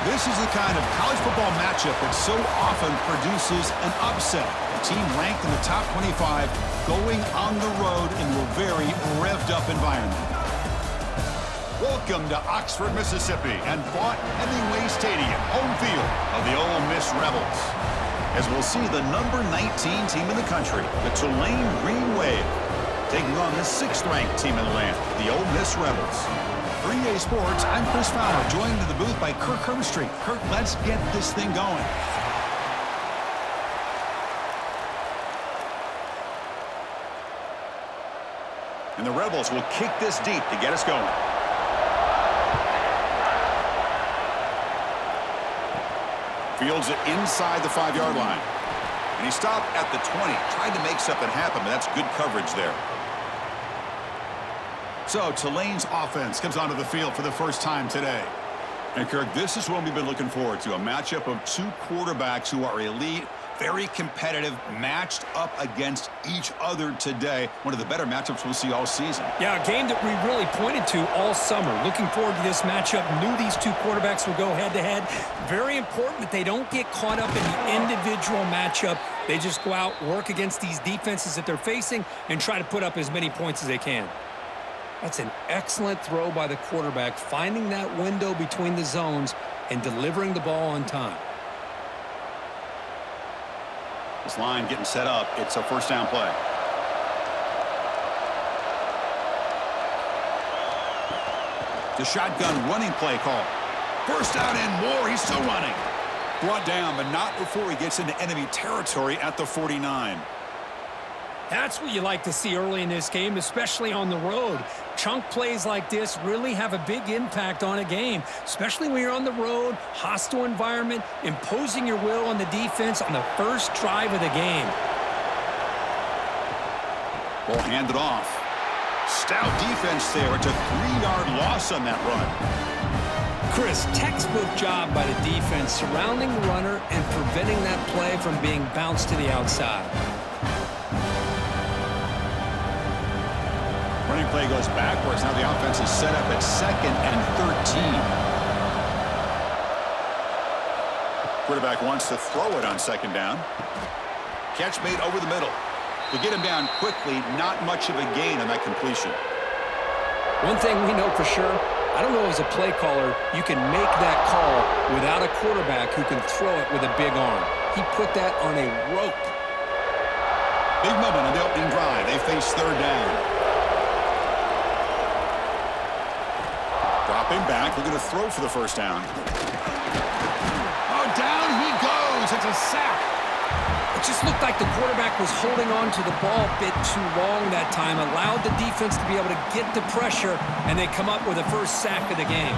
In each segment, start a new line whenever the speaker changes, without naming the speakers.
This is the kind of college football matchup that so often produces an upset. A team ranked in the top 25 going on the road into a very revved-up environment. Welcome to Oxford, Mississippi, and Vaught Hemingway Stadium, home field of the Ole Miss Rebels. As we'll see the number 19 team in the country, the Tulane Green Wave, taking on the 6th-ranked team in the land, the Ole Miss Rebels. 3A Sports, I'm Chris Fowler, joined in the booth by Kirk Herbstreit. Kirk, let's get this thing going. And the Rebels will kick this deep to get us going. Fields it inside the 5-yard line. And he stopped at the 20, tried to make something happen, but that's good coverage there. So Tulane's offense comes onto the field for the first time today. And Kirk, this is what we've been looking forward to, a matchup of two quarterbacks who are elite, very competitive, matched up against each other today. One of the better matchups we'll see all season.
Yeah, a game that we really pointed to all summer. Looking forward to this matchup. Knew these two quarterbacks would go head-to-head. Very important that they don't get caught up in the individual matchup. They just go out, work against these defenses that they're facing, and try to put up as many points as they can. That's an excellent throw by the quarterback, finding that window between the zones and delivering the ball on time.
This line getting set up. It's a first down play. The shotgun running play call. First down and more. He's still running. Brought down, but not before he gets into enemy territory at the 49.
That's what you like to see early in this game, especially on the road. Chunk plays like this really have a big impact on a game, especially when you're on the road, hostile environment, imposing your will on the defense on the first drive of the game.
Ball handed off. Stout defense there. It's a 3-yard loss on that run.
Chris, textbook job by the defense surrounding the runner and preventing that play from being bounced to the outside.
Running play goes backwards. Now the offense is set up at 2nd and 13. Quarterback wants to throw it on 2nd down. Catch made over the middle. To get him down quickly, not much of a gain on that completion.
One thing we know for sure, I don't know as a play caller, you can make that call without a quarterback who can throw it with a big arm. He put that on a rope.
Big moment on the opening drive. They face 3rd down. Dropping back, looking to throw for the first down. Oh, down he goes. It's a sack.
It just looked like the quarterback was holding on to the ball a bit too long that time, allowed the defense to be able to get the pressure, and they come up with the first sack of the game.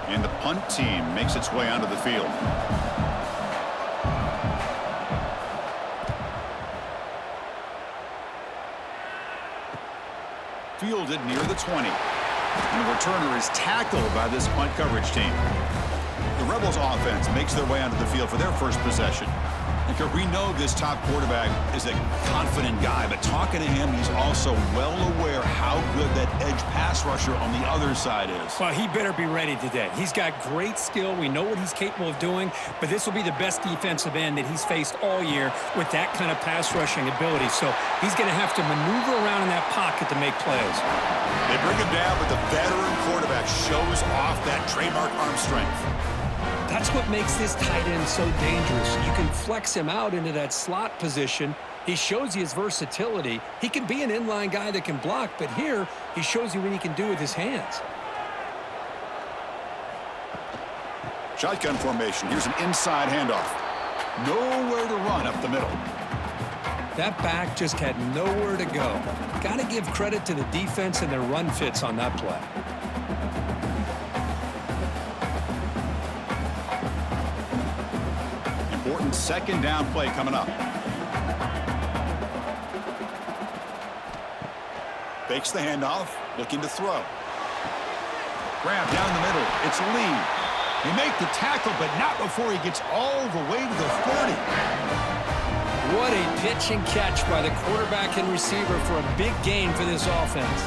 And the punt team makes its way onto the field. Fielded near the 20. And the returner is tackled by this punt coverage team. The Rebels offense makes their way onto the field for their first possession. Because we know this top quarterback is a confident guy, but talking to him, he's also well aware how good that edge pass rusher on the other side is.
Well, he better be ready today. He's got great skill. We know what he's capable of doing, but this will be the best defensive end that he's faced all year with that kind of pass rushing ability. So he's going to have to maneuver around in that pocket to make plays.
They bring him down, but the veteran quarterback shows off that trademark arm strength.
That's what makes this tight end so dangerous. You can flex him out into that slot position. He shows you his versatility. He can be an inline guy that can block, but here he shows you what he can do with his hands.
Shotgun formation. Here's an inside handoff. Nowhere to run up the middle.
That back just had nowhere to go. Got to give credit to the defense and their run fits on that play.
Important 2nd down play coming up. Fakes the handoff, looking to throw. Grab down the middle. It's Lee. They make the tackle, but not before he gets all the way to the 30.
What a pitch and catch by the quarterback and receiver for a big gain for this offense.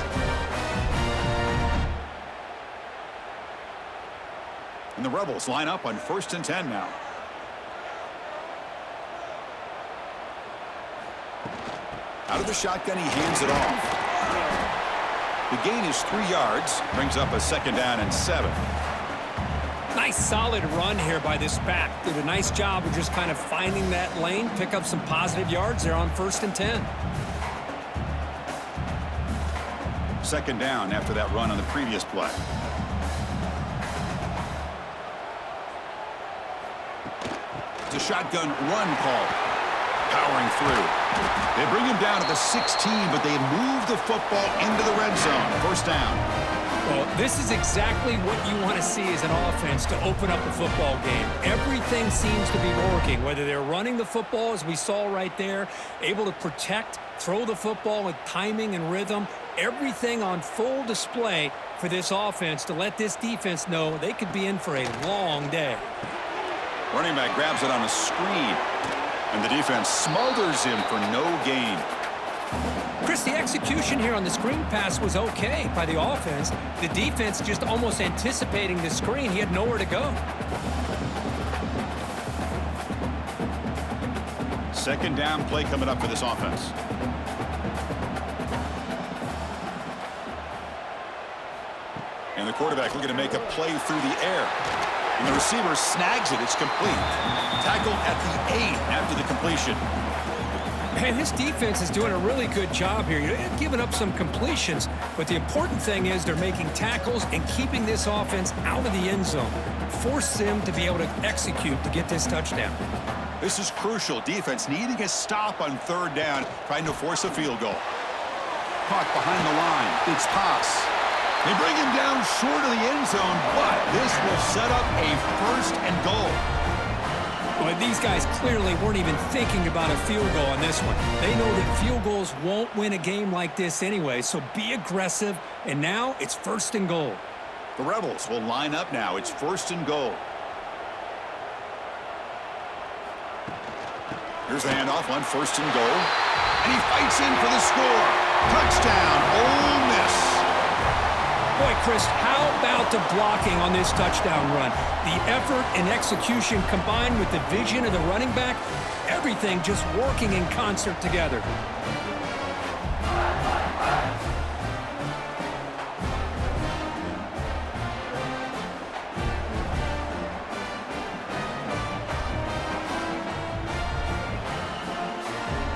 And the Rebels line up on 1st and 10 now. Out of the shotgun, he hands it off. The gain is 3 yards, brings up a 2nd down and 7.
Nice solid run here by this back. Did a nice job of just kind of finding that lane, pick up some positive yards there on 1st and 10.
2nd down after that run on the previous play. It's a shotgun run call. Powering through. They bring him down to the 16, but they move the football into the red zone. 1st down.
Well, this is exactly what you want to see as an offense to open up a football game. Everything seems to be working, whether they're running the football, as we saw right there, able to protect, throw the football with timing and rhythm, everything on full display for this offense to let this defense know they could be in for a long day.
Running back grabs it on a screen, and the defense smothers him for no gain.
Chris, the execution here on the screen pass was okay by the offense. The defense just almost anticipating the screen. He had nowhere to go.
2nd down play coming up for this offense. And the quarterback looking to make a play through the air. And the receiver snags it. It's complete. Tackled at the 8 after the completion.
Man, this defense is doing a really good job here. You're giving up some completions, but the important thing is they're making tackles and keeping this offense out of the end zone. Force them to be able to execute to get this touchdown.
This is crucial. Defense needing a stop on 3rd down, trying to force a field goal. Caught behind the line. It's pass. They bring him down short of the end zone, but this will set up a 1st and goal.
Well, these guys clearly weren't even thinking about a field goal on this one. They know that field goals won't win a game like this anyway, so be aggressive, and now it's 1st and goal.
The Rebels will line up now. It's 1st and goal. Here's the handoff on 1st and goal, and he fights in for the score. Touchdown, Ole Miss.
Boy, Chris, how about the blocking on this touchdown run? The effort and execution combined with the vision of the running back, everything just working in concert together.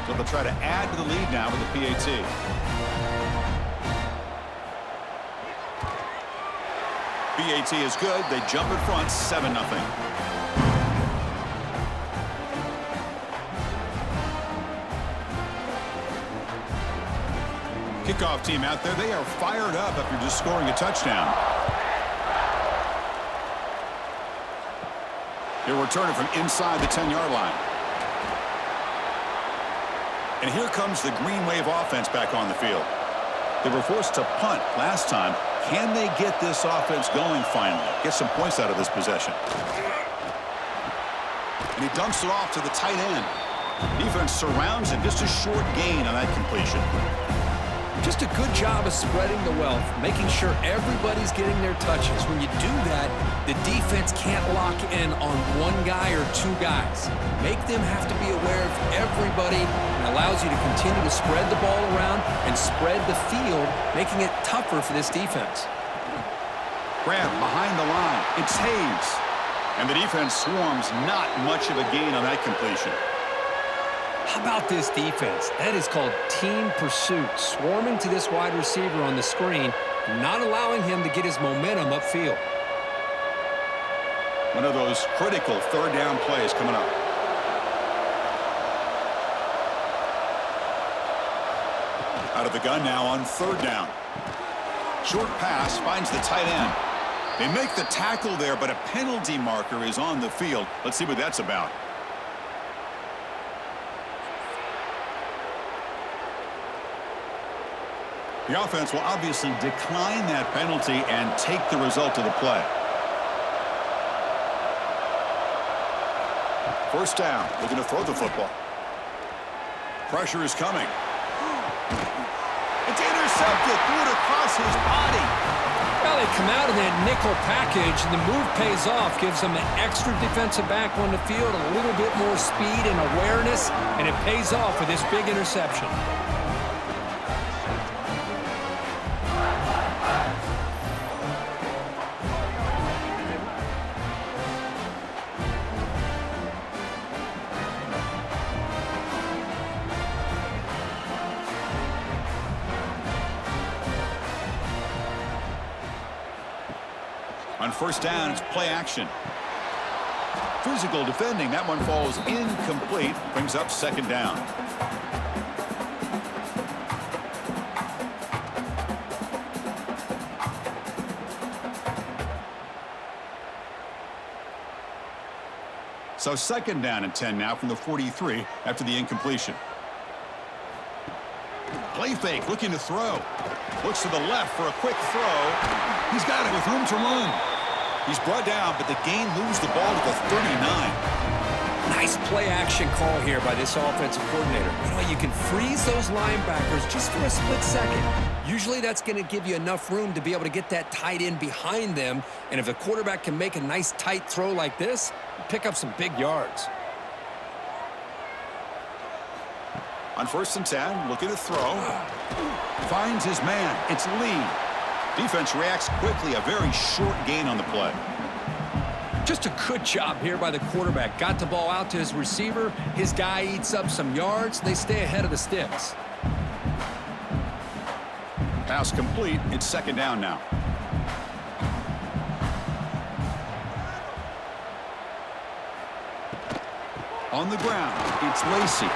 So they'll try to add to the lead now with the PAT. PAT is good. They jump in front, 7-0. Kickoff team out there. They are fired up after just scoring a touchdown. They'll return it from inside the 10-yard line. And here comes the Green Wave offense back on the field. They were forced to punt last time. Can they get this offense going finally? Get some points out of this possession. And he dumps it off to the tight end. Defense surrounds him. Just a short gain on that completion.
Just a good job of spreading the wealth, making sure everybody's getting their touches. When you do that, the defense can't lock in on one guy or 2 guys. Make them have to be aware of everybody, and allows you to continue to spread the ball around and spread the field, making it tougher for this defense.
Grab behind the line. It's Hayes. And the defense swarms. Not much of a gain on that completion.
How about this defense? That is called team pursuit. Swarming to this wide receiver on the screen, not allowing him to get his momentum upfield.
One of those critical 3rd down plays coming up. Out of the gun now on 3rd down. Short pass finds the tight end. They make the tackle there, but a penalty marker is on the field. Let's see what that's about. The offense will obviously decline that penalty and take the result of the play. First down, looking to throw the football. Pressure is coming. It's intercepted, threw it across his body.
Well, they come out in that nickel package, and the move pays off, gives them an extra defensive back on the field, a little bit more speed and awareness, and it pays off with this big interception.
On first down, it's play action. Physical defending. That one falls incomplete. Brings up second down. So second down and 10 now from the 43 after the incompletion. Play fake, looking to throw. Looks to the left for a quick throw. He's got it with room to run. He's brought down, but the gain moves the ball to the 39.
Nice play action call here by this offensive coordinator. You know, you can freeze those linebackers just for a split second. Usually that's going to give you enough room to be able to get that tight end behind them. And if the quarterback can make a nice tight throw like this, pick up some big yards.
On first and 10, looking to throw. Finds his man. It's Lee. Defense reacts quickly. A very short gain on the play.
Just a good job here by the quarterback. Got the ball out to his receiver. His guy eats up some yards. They stay ahead of the sticks.
Pass complete. It's second down now. On the ground, it's Lacey.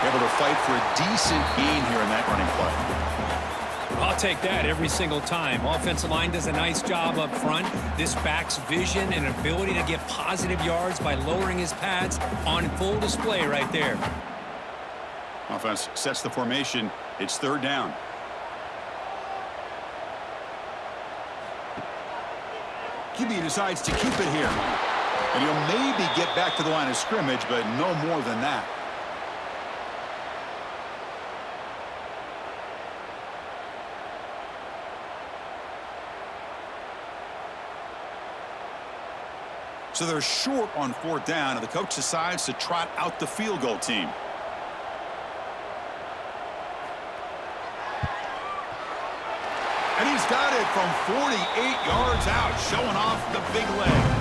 Able to fight for a decent gain here in that running play.
I'll take that every single time. Offensive line does a nice job up front. This back's vision and ability to get positive yards by lowering his pads on full display right there.
Offense sets the formation. It's third down. QB decides to keep it here. And he'll maybe get back to the line of scrimmage, but no more than that. So they're short on fourth down, and the coach decides to trot out the field goal team. And he's got it from 48 yards out, showing off the big leg.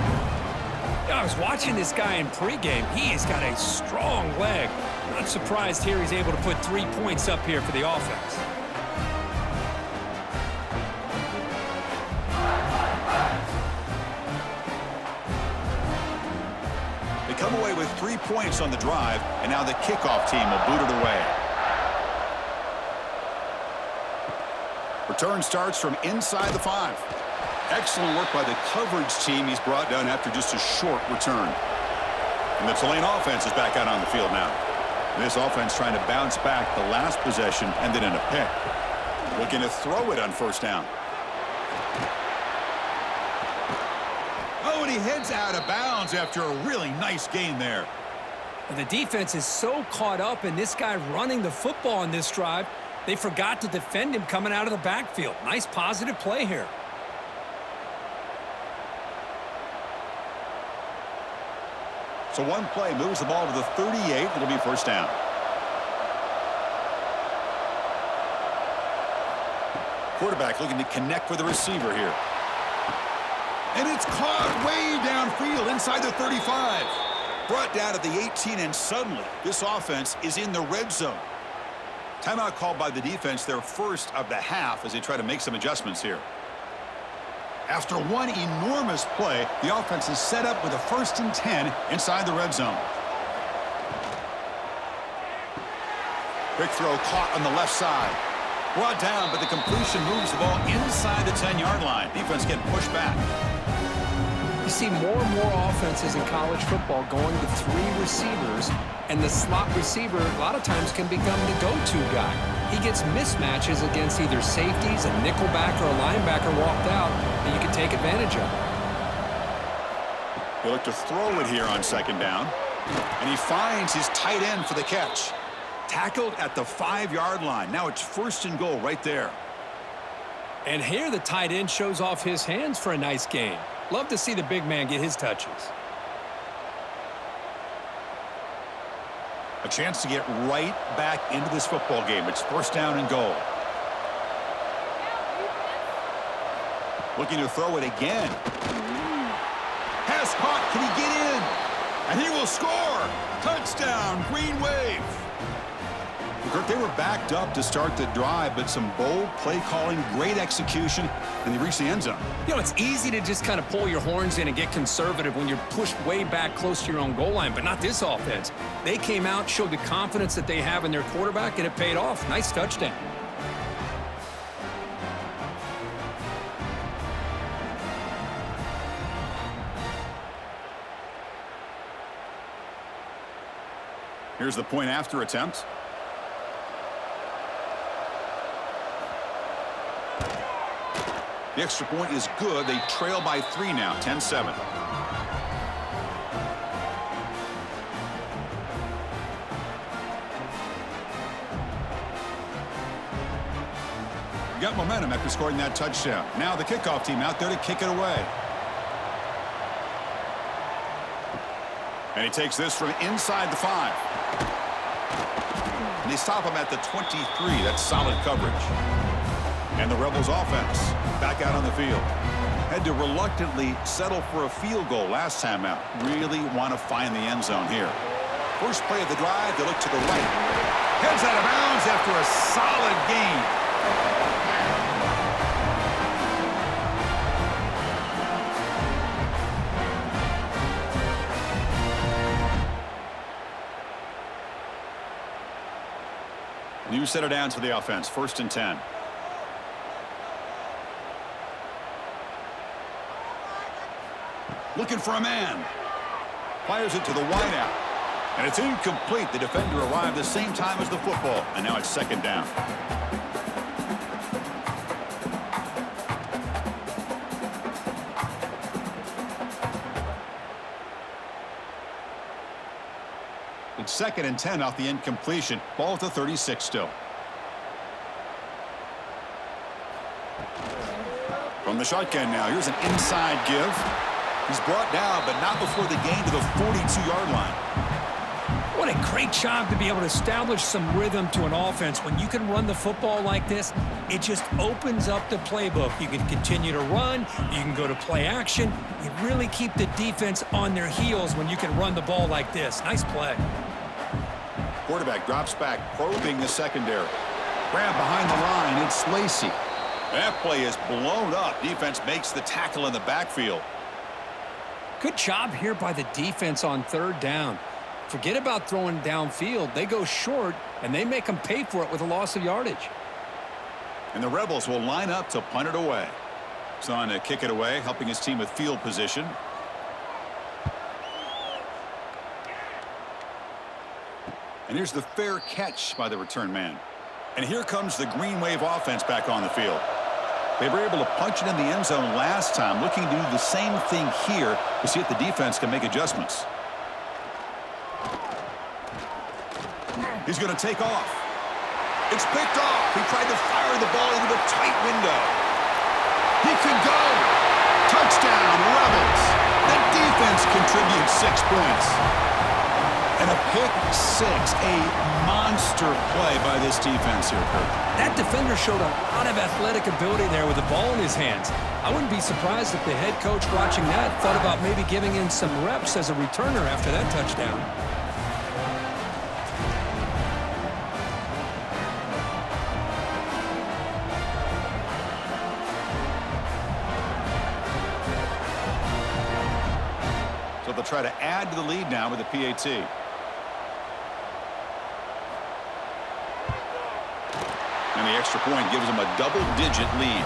I was watching this guy in pregame. He has got a strong leg. Not surprised here he's able to put 3 points up here for the offense.
They come away with 3 points on the drive, and now the kickoff team will boot it away. Return starts from inside the 5. Excellent work by the coverage team he's brought down after just a short return. And the Tulane offense is back out on the field now. This offense trying to bounce back the last possession and then in a pick. Looking to throw it on first down. Oh, and he heads out of bounds after a really nice gain there.
The defense is so caught up in this guy running the football on this drive, they forgot to defend him coming out of the backfield. Nice positive play here.
So one play moves the ball to the 38. It'll be first down. Quarterback looking to connect with the receiver here. And it's caught way downfield inside the 35. Brought down at the 18, and suddenly this offense is in the red zone. Timeout called by the defense, their first of the half, as they try to make some adjustments here. After one enormous play, the offense is set up with a 1st and 10 inside the red zone. Quick throw caught on the left side. Brought down, but the completion moves the ball inside the 10-yard line. Defense getting pushed back.
You see more and more offenses in college football going to 3 receivers, and the slot receiver a lot of times can become the go-to guy. He gets mismatches against either safeties, a nickelback, or a linebacker walked out that you can take advantage of.
They look to throw it here on second down. And he finds his tight end for the catch. Tackled at the 5-yard line. Now it's 1st and goal right there.
And here the tight end shows off his hands for a nice gain. Love to see the big man get his touches.
A chance to get right back into this football game. It's 1st down and goal. Looking to throw it again. Pass caught. Can he get in? And he will score. Touchdown, Green Wave. Kirk, they were backed up to start the drive, but some bold play calling, great execution, and they reached the end zone.
You know, it's easy to just kind of pull your horns in and get conservative when you're pushed way back close to your own goal line, but not this offense. They came out, showed the confidence that they have in their quarterback, and it paid off. Nice touchdown.
Here's the point after attempt. The extra point is good. They trail by 3 now, 10-7. Got momentum after scoring that touchdown. Now the kickoff team out there to kick it away. And he takes this from inside the 5. And they stop him at the 23. That's solid coverage. And the Rebels offense back out on the field. Had to reluctantly settle for a field goal last time out. Really want to find the end zone here. First play of the drive, they look to the right. Heads out of bounds after a solid gain. New set of downs for the offense. 1st and 10. Looking for a man. Fires it to the wideout. And it's incomplete. The defender arrived the same time as the football. And now it's 2nd down. It's 2nd and 10 off the incompletion. Ball at the 36 still. From the shotgun now. Here's an inside give. He's brought down, but not before the gain to the 42-yard line.
What a great job to be able to establish some rhythm to an offense. When you can run the football like this, it just opens up the playbook. You can continue to run. You can go to play action. You really keep the defense on their heels when you can run the ball like this. Nice play.
Quarterback drops back, probing the secondary. Grab behind the line. It's Lacey. That play is blown up. Defense makes the tackle in the backfield.
Good job here by the defense on 3rd down. Forget about throwing downfield. They go short, and they make them pay for it with a loss of yardage.
And the Rebels will line up to punt it away. It's on to kick it away, helping his team with field position. And here's the fair catch by the return man. And here comes the Green Wave offense back on the field. They were able to punch it in the end zone last time, looking to do the same thing here to see if the defense can make adjustments. He's going to take off. It's picked off. He tried to fire the ball into the tight window. He could go. Touchdown, Rebels. The defense contributes 6 points. And a pick 6, a monster play by this defense here, Kurt.
That defender showed a lot of athletic ability there with the ball in his hands. I wouldn't be surprised if the head coach watching that thought about maybe giving him some reps as a returner after that touchdown.
So they'll try to add to the lead now with a PAT. And the extra point gives them a double-digit lead.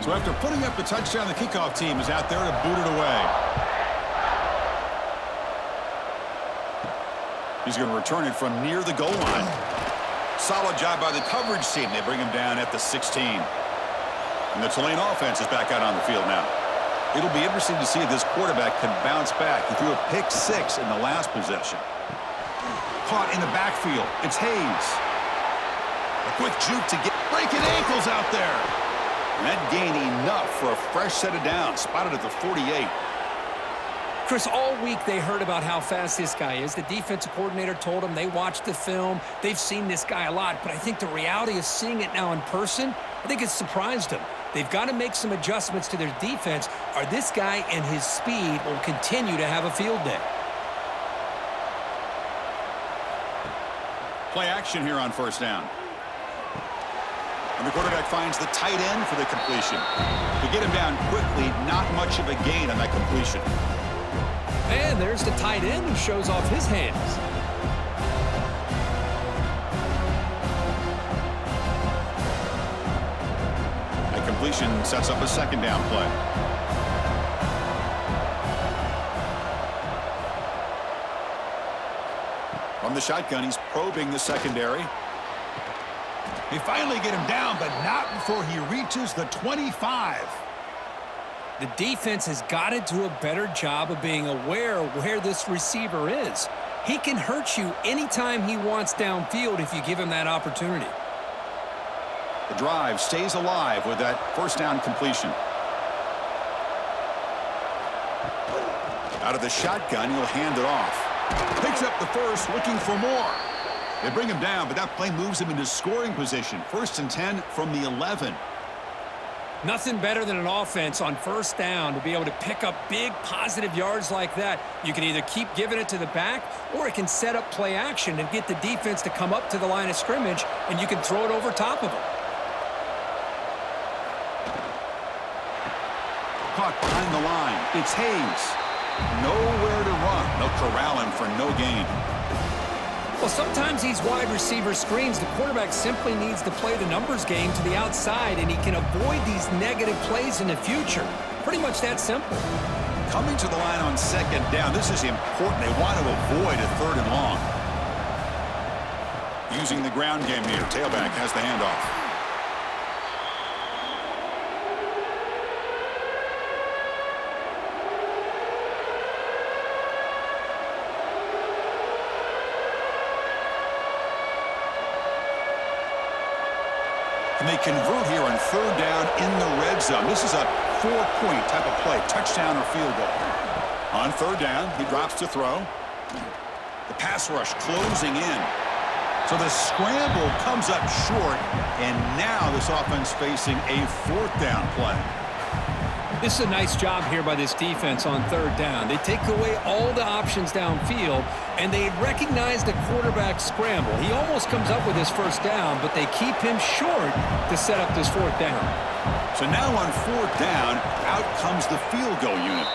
So after putting up the touchdown, the kickoff team is out there to boot it away. He's going to return it from near the goal line. Solid job by the coverage team. They bring him down at the 16. And the Tulane offense is back out on the field now. It'll be interesting to see if this quarterback can bounce back. He threw a pick-6 in the last possession. Caught in the backfield. It's Hayes. A quick juke to get breaking ankles out there. And that gain enough for a fresh set of downs. Spotted at the 48.
Chris, all week they heard about how fast this guy is. The defensive coordinator told them they watched the film. They've seen this guy a lot. But I think the reality of seeing it now in person, I think it's surprised them. They've got to make some adjustments to their defense, or this guy and his speed will continue to have a field day.
Play action here on first down. And the quarterback finds the tight end for the completion. To get him down quickly, not much of a gain on that completion.
And there's the tight end who shows off his hands.
That completion sets up a second down play. From the shotgun, he's probing the secondary. They finally get him down, but not before he reaches the 25.
The defense has got to do a better job of being aware of where this receiver is. He can hurt you anytime he wants downfield if you give him that opportunity.
The drive stays alive with that first down completion. Out of the shotgun, he'll hand it off. Picks up the first, looking for more. They bring him down, but that play moves him into scoring position. 1st and 10 from the 11.
Nothing better than an offense on first down to be able to pick up big positive yards like that. You can either keep giving it to the back, or it can set up play action and get the defense to come up to the line of scrimmage, and you can throw it over top of them.
Caught behind the line. It's Hayes. Nowhere to run. They'll corral him for no gain.
Well, sometimes these wide receiver screens, the quarterback simply needs to play the numbers game to the outside, and he can avoid these negative plays in the future. Pretty much that simple.
Coming to the line on second down, this is important. They want to avoid a 3rd and long. Using the ground game here. Tailback has the handoff. And they convert here on 3rd down in the red zone. This is a 4-point type of play, touchdown or field goal. On 3rd down, he drops to throw. The pass rush closing in. So the scramble comes up short, and now this offense facing a 4th down play.
This is a nice job here by this defense on 3rd down. They take away all the options downfield, and they recognize the quarterback scramble. He almost comes up with his 1st down, but they keep him short to set up this 4th down.
So now on 4th down, out comes the field goal unit.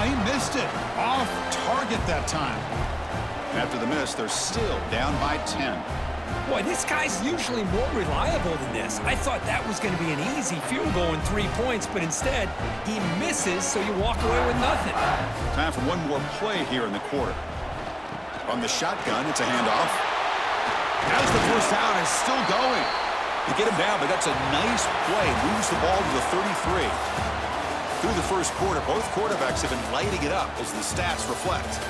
He missed it. Off target that time. After the miss, they're still down by 10.
Boy, this guy's usually more reliable than this. I thought that was going to be an easy field goal in 3 points, but instead, he misses, so you walk away with nothing.
Time for one more play here in the quarter. From the shotgun, it's a handoff. As the first down is still going. They get him down, but that's a nice play. Moves the ball to the 33. Through the first quarter, both quarterbacks have been lighting it up, as the stats reflect.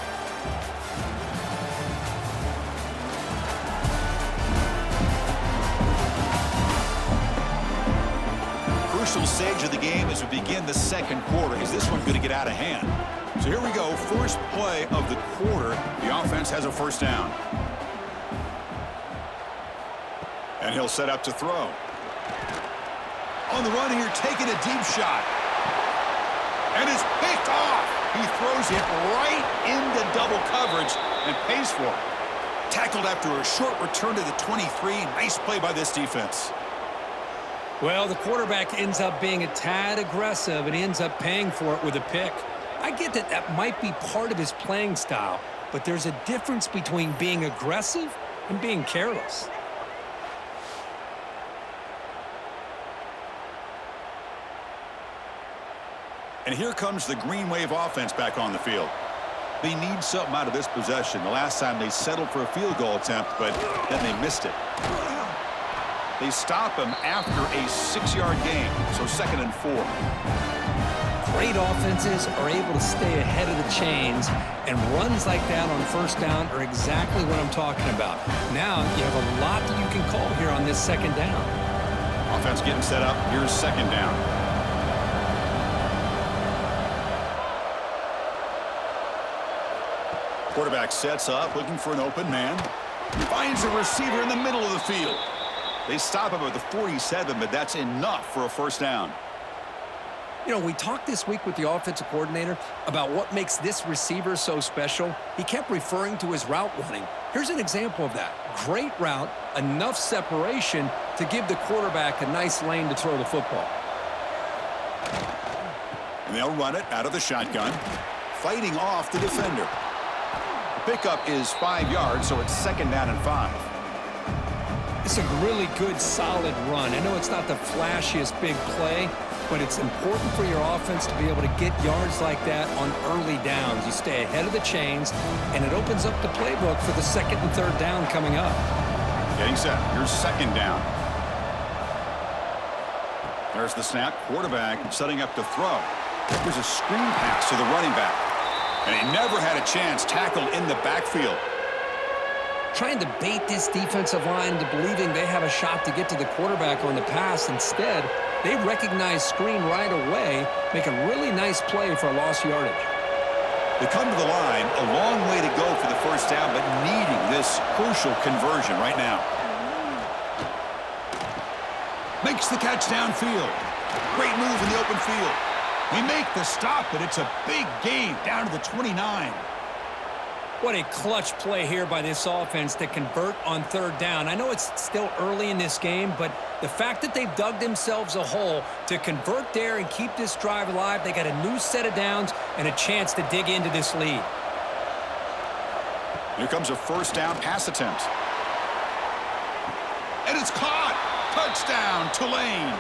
Crucial stage of the game as we begin the second quarter. Is this one going to get out of hand? So here we go. First play of the quarter. The offense has a 1st down. And he'll set up to throw. On the run here, taking a deep shot. And it's picked off. He throws it right into double coverage and pays for it. Tackled after a short return to the 23. Nice play by this defense.
Well, the quarterback ends up being a tad aggressive and ends up paying for it with a pick. I get that that might be part of his playing style, but there's a difference between being aggressive and being careless.
And here comes the Green Wave offense back on the field. They need something out of this possession. The last time they settled for a field goal attempt, but then they missed it. They stop him after a 6-yard gain, so 2nd and 4.
Great offenses are able to stay ahead of the chains, and runs like that on 1st down are exactly what I'm talking about. Now you have a lot that you can call here on this 2nd down.
Offense getting set up. Here's 2nd down. Quarterback sets up, looking for an open man. Finds a receiver in the middle of the field. They stop him at the 47, but that's enough for a 1st down.
You know, we talked this week with the offensive coordinator about what makes this receiver so special. He kept referring to his route running. Here's an example of that. Great route, enough separation to give the quarterback a nice lane to throw the football.
And they'll run it out of the shotgun, fighting off the defender. Pickup is 5 yards, so it's 2nd down and 5.
It's a really good, solid run. I know it's not the flashiest big play, but it's important for your offense to be able to get yards like that on early downs. You stay ahead of the chains, and it opens up the playbook for the 2nd and 3rd down coming up.
Getting set. Here's 2nd down. There's the snap. Quarterback setting up to throw. Here's a screen pass to the running back. And he never had a chance, tackled in the backfield.
Trying to bait this defensive line into believing they have a shot to get to the quarterback on the pass. Instead, they recognize screen right away, make a really nice play for a lost yardage.
They come to the line, a long way to go for the 1st down, but needing this crucial conversion right now. Makes the catch downfield. Great move in the open field. They make the stop, but it's a big gain down to the 29.
What a clutch play here by this offense to convert on 3rd down. I know it's still early in this game, but the fact that they've dug themselves a hole to convert there and keep this drive alive, they got a new set of downs and a chance to dig into this lead.
Here comes a 1st down pass attempt. And it's caught. Touchdown, Tulane.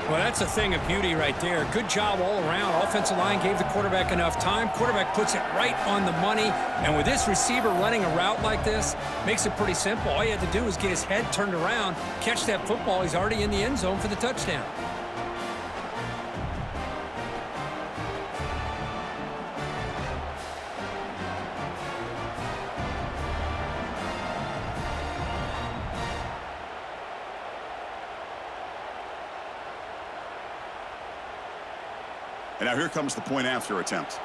Well, that's a thing of beauty right there. Good job all around. Offensive line gave the quarterback enough time. Quarterback puts it right on the money. And with this receiver running a route like this, makes it pretty simple. All you have to do is get his head turned around, catch that football. He's already in the end zone for the touchdown.
And now here comes the point after attempt.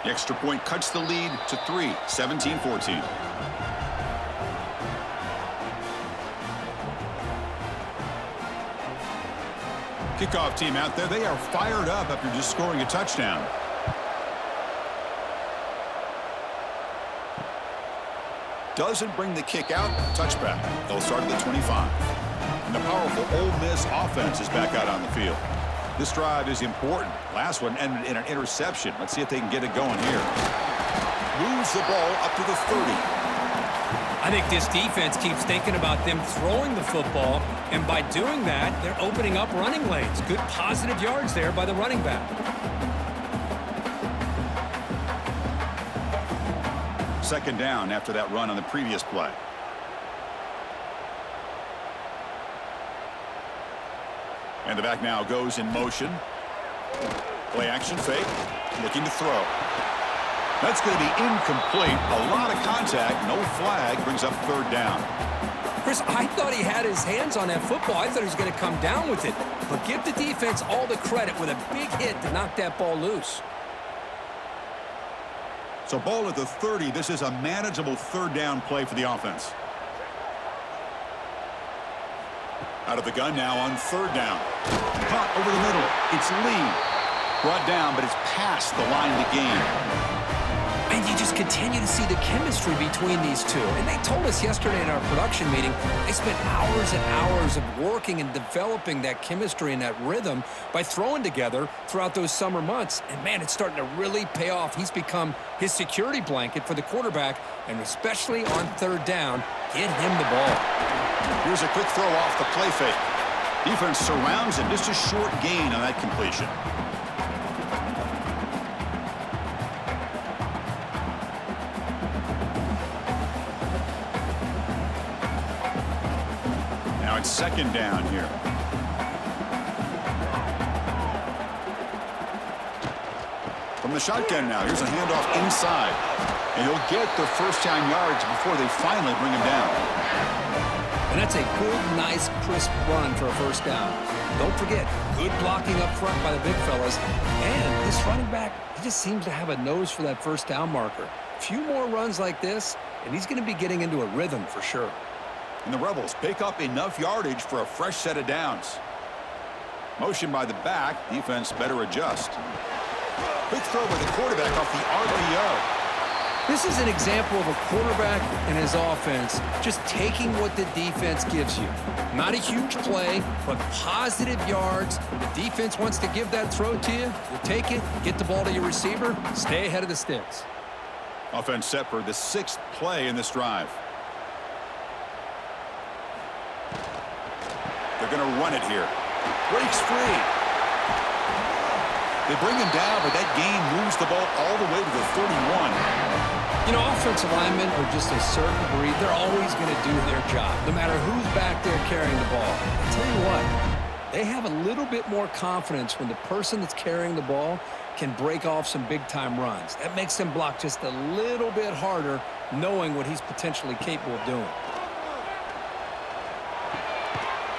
The extra point cuts the lead to 3, 17-14. Kickoff team out there. They are fired up after just scoring a touchdown. Doesn't bring the kick out. Touchback. They'll start at the 25. And the powerful Ole Miss offense is back out on the field. This drive is important. Last one ended in an interception. Let's see if they can get it going here. Moves the ball up to the 30.
I think this defense keeps thinking about them throwing the football, and by doing that, they're opening up running lanes. Good positive yards there by the running back.
Second down after that run on the previous play. And the back now goes in motion. Play action fake. Looking to throw. That's going to be incomplete. A lot of contact. No flag. Brings up 3rd down.
Chris, I thought he had his hands on that football. I thought he was going to come down with it. But give the defense all the credit with a big hit to knock that ball loose.
So ball at the 30. This is a manageable 3rd down play for the offense. Out of the gun now on 3rd down. Caught over the middle. It's Lee. Brought down, but it's past the line of the game.
And you just continue to see the chemistry between these two. And they told us yesterday in our production meeting, they spent hours and hours of working and developing that chemistry and that rhythm by throwing together throughout those summer months. And, man, it's starting to really pay off. He's become his security blanket for the quarterback, and especially on 3rd down, get him the ball.
Here's a quick throw off the play fake. Defense surrounds him. Just a short gain on that completion. It's second down here. From the shotgun now, here's a handoff inside. And he'll get the first down yards before they finally bring him down.
And that's a good, nice, crisp run for a first down. Don't forget, good blocking up front by the big fellas. And this running back, he just seems to have a nose for that first down marker. A few more runs like this, and he's going to be getting into a rhythm for sure.
And the Rebels pick up enough yardage for a fresh set of downs. Motion by the back, defense better adjust. Quick throw by the quarterback off the RPO.
This is an example of a quarterback and his offense just taking what the defense gives you. Not a huge play, but positive yards. The defense wants to give that throw to you. You take it, get the ball to your receiver, stay ahead of the sticks.
Offense set for the 6th play in this drive. They're going to run it here. Breaks free. They bring him down, but that gain moves the ball all the way to the 31.
You know, offensive linemen are just a certain breed. They're always going to do their job, no matter who's back there carrying the ball. I'll tell you what, they have a little bit more confidence when the person that's carrying the ball can break off some big-time runs. That makes them block just a little bit harder, knowing what he's potentially capable of doing.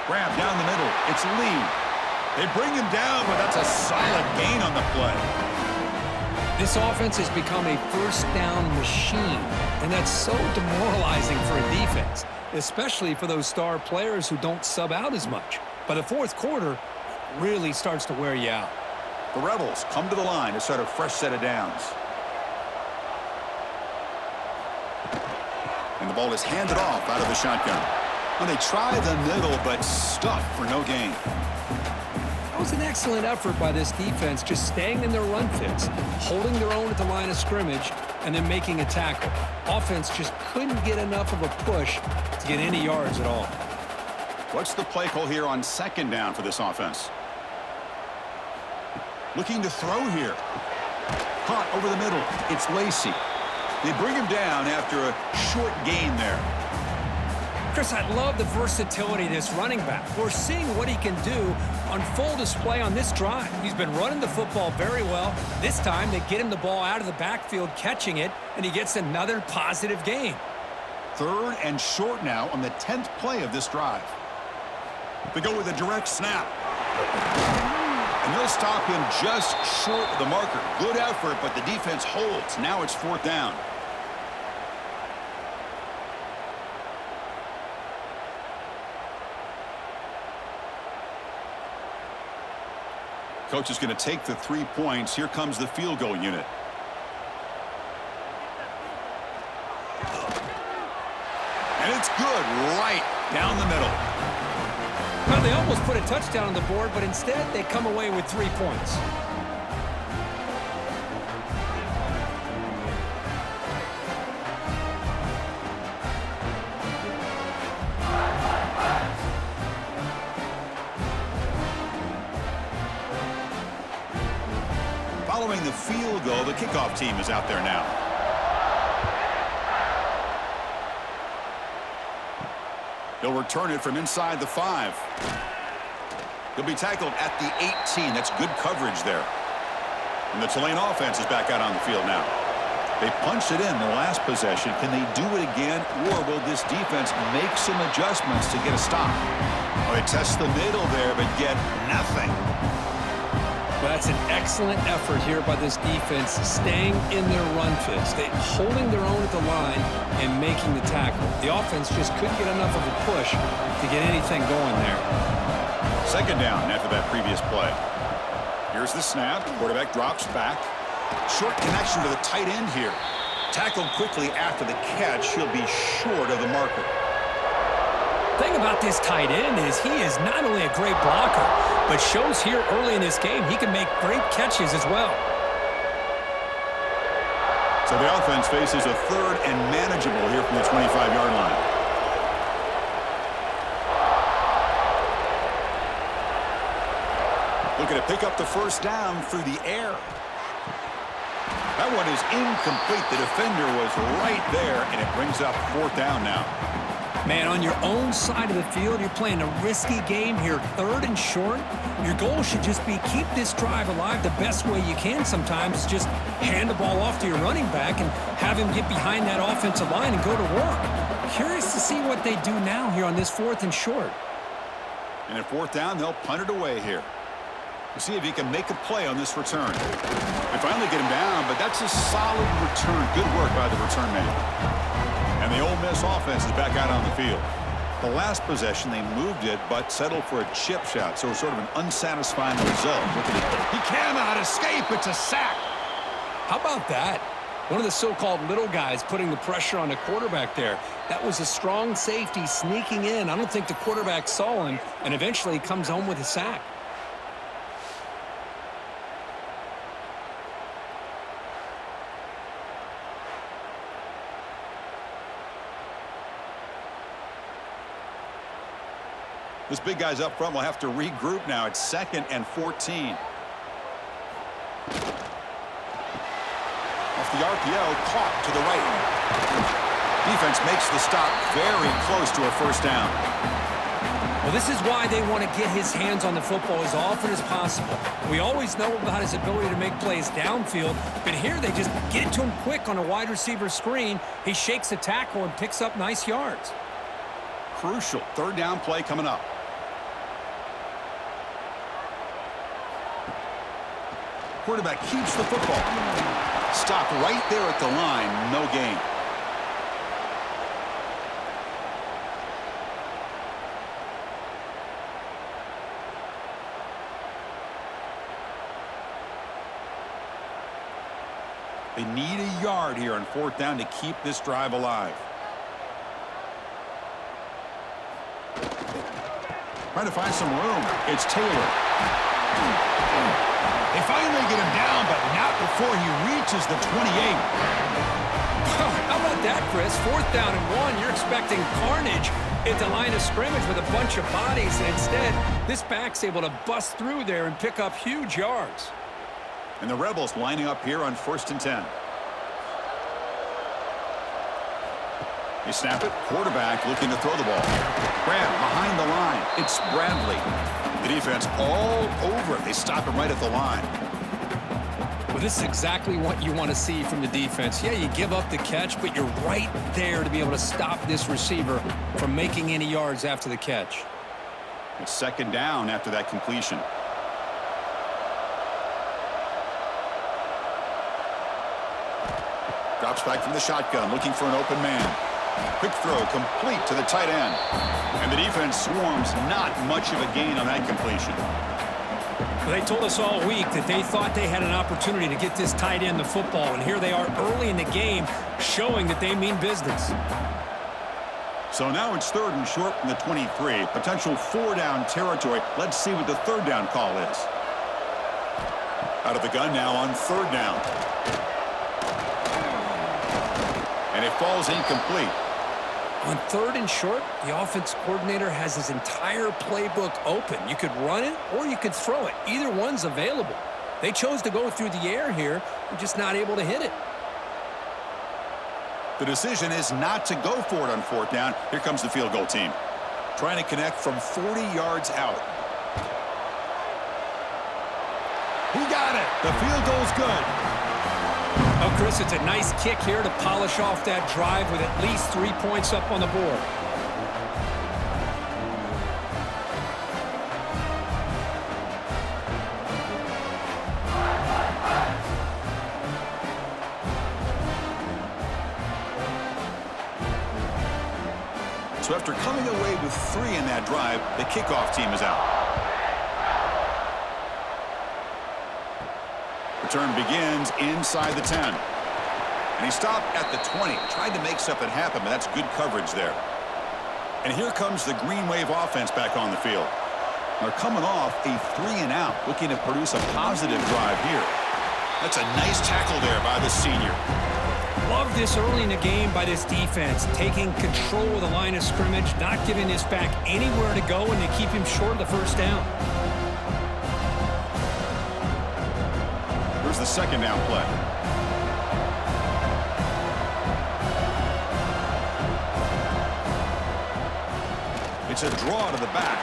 Grab down the middle. It's Lee. They bring him down, but that's a solid gain on the play.
This offense has become a first down machine, and that's so demoralizing for a defense, especially for those star players who don't sub out as much. By the fourth quarter, it really starts to wear you out.
The Rebels come to the line to start a fresh set of downs. And the ball is handed off out of the shotgun. And they try the middle, but stuffed for no gain.
That was an excellent effort by this defense, just staying in their run fits, holding their own at the line of scrimmage, and then making a tackle. Offense just couldn't get enough of a push to get any yards at all.
What's the play call here on second down for this offense? Looking to throw here. Caught over the middle. It's Lacey. They bring him down after a short gain there.
Chris, I love the versatility of this running back. We're seeing what he can do on full display on this drive. He's been running the football very well. This time, they get him the ball out of the backfield, catching it, and he gets another positive gain.
3rd and short now on the 10th play of this drive. They go with a direct snap. And they'll stop him just short of the marker. Good effort, but the defense holds. Now it's 4th down. Coach is going to take the 3 points. Here comes the field goal unit. And it's good right down the middle.
Well, they almost put a touchdown on the board, but instead they come away with 3 points.
Following the field goal, the kickoff team is out there now. He'll return it from inside the 5. He'll be tackled at the 18. That's good coverage there. And the Tulane offense is back out on the field now. They punched it in the last possession. Can they do it again, or will this defense make some adjustments to get a stop? Well, they test the middle there, but get nothing.
Well, that's an excellent effort here by this defense, staying in their run fits. They holding their own at the line and making the tackle. The offense just couldn't get enough of a push to get anything going there.
Second down after that previous play. Here's the snap. Quarterback drops back. Short connection to the tight end here. Tackled quickly after the catch. He'll be short of the marker.
The thing about this tight end is he is not only a great blocker, but shows here early in this game he can make great catches as well.
So the offense faces a 3rd and manageable here from the 25-yard line. Looking to pick up the first down through the air. That one is incomplete. The defender was right there, and it brings up 4th down now.
Man, on your own side of the field, you're playing a risky game here, 3rd and short. Your goal should just be keep this drive alive the best way you can sometimes. Is just hand the ball off to your running back and have him get behind that offensive line and go to work. Curious to see what they do now here on this 4th and short.
And at 4th down, they'll punt it away here. We'll see if he can make a play on this return. They finally get him down, but that's a solid return. Good work by the return man. And the Ole Miss offense is back out on the field. The last possession, they moved it, but settled for a chip shot, so it's sort of an unsatisfying result. Look at it. He cannot escape. It's a sack.
How about that? One of the so-called little guys putting the pressure on the quarterback there. That was a strong safety sneaking in. I don't think the quarterback saw him, and eventually he comes home with a sack.
This big guy's up front will have to regroup now. It's 2nd and 14. Off the RPO, caught to the right. Defense makes the stop very close to a 1st down.
Well, this is why they want to get his hands on the football as often as possible. We always know about his ability to make plays downfield, but here they just get it to him quick on a wide receiver screen. He shakes the tackle and picks up nice yards.
Crucial 3rd down play coming up. Quarterback keeps the football. Stopped right there at the line. No gain. They need a yard here on 4th down to keep this drive alive. Trying to find some room. It's Taylor. They finally get him down, but not before he reaches the 28.
How about that, Chris? 4th down and 1. You're expecting carnage at the line of scrimmage with a bunch of bodies, and instead, this back's able to bust through there and pick up huge yards.
And the Rebels lining up here on 1st and 10. They snap it. Quarterback looking to throw the ball. Grab behind the line. It's Bradley. The defense all over it. They stop it right at the line.
Well, this is exactly what you want to see from the defense. Yeah, you give up the catch, but you're right there to be able to stop this receiver from making any yards after the catch.
It's 2nd down after that completion. Drops back from the shotgun, looking for an open man. Quick throw, complete to the tight end. And the defense swarms, not much of a gain on that completion.
Well, they told us all week that they thought they had an opportunity to get this tight end the football, and here they are early in the game showing that they mean business.
So now it's 3rd and short from the 23. Potential 4-down territory. Let's see what the 3rd down call is. Out of the gun now on 3rd down. And it falls incomplete.
On 3rd and short, the offense coordinator has his entire playbook open. You could run it or you could throw it. Either one's available. They chose to go through the air here and just not able to hit it.
The decision is not to go for it on 4th down. Here comes the field goal team. Trying to connect from 40 yards out. He got it. The field goal's good.
Oh, Chris, it's a nice kick here to polish off that drive with at least 3 points up on the board.
So after coming away with 3 in that drive, the kickoff team is out. Return begins inside the 10. And he stopped at the 20. Tried to make something happen, but that's good coverage there. And here comes the Green Wave offense back on the field. They're coming off a 3-and-out, looking to produce a positive drive here. That's a nice tackle there by the senior.
Love this early in the game by this defense, taking control of the line of scrimmage, not giving this back anywhere to go, and they keep him short of the 1st down.
Here's the 2nd down play. It's a draw to the back.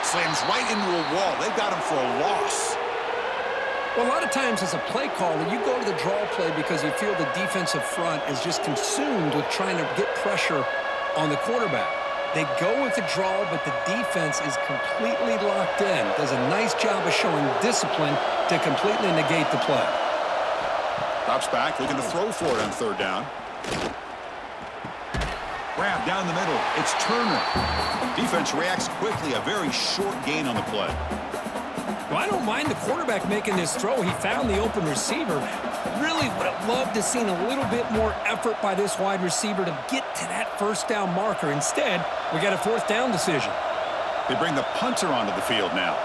Slams right into a wall. They've got him for a loss.
Well, a lot of times as a play caller, you go to the draw play because you feel the defensive front is just consumed with trying to get pressure on the quarterback. They go with the draw, but the defense is completely locked in. Does a nice job of showing discipline to completely negate the play.
Drops back, looking to throw for it on third down. Grab down the middle. It's Turner. Defense reacts quickly. A very short gain on the play.
Well, I don't mind the quarterback making this throw. He found the open receiver. Really would have loved to seen a little bit more effort by this wide receiver to get to that first down marker. Instead, we got a fourth down decision.
They bring the punter onto the field now.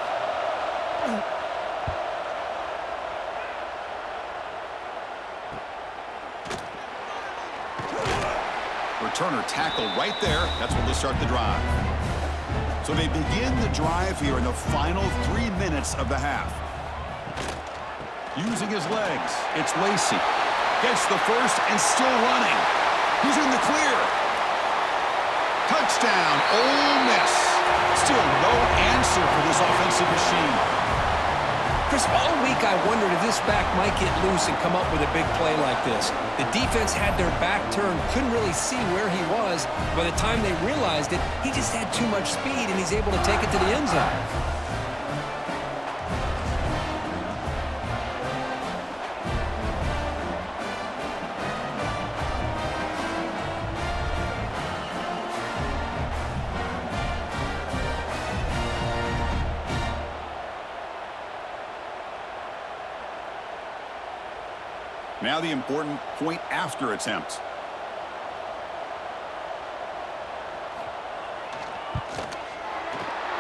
Returner tackled right there. That's when they start the drive. So they begin the drive here in the final 3 minutes of the half. Using his legs, it's Lacey. Gets the first and still running. He's in the clear. Touchdown, Ole Miss. Still no answer for this offensive machine.
Chris, all week I wondered if this back might get loose and come up with a big play like this. The defense had their back turned, couldn't really see where he was. By the time they realized it, he just had too much speed, and he's able to take it to the end zone.
Now the important point after attempt.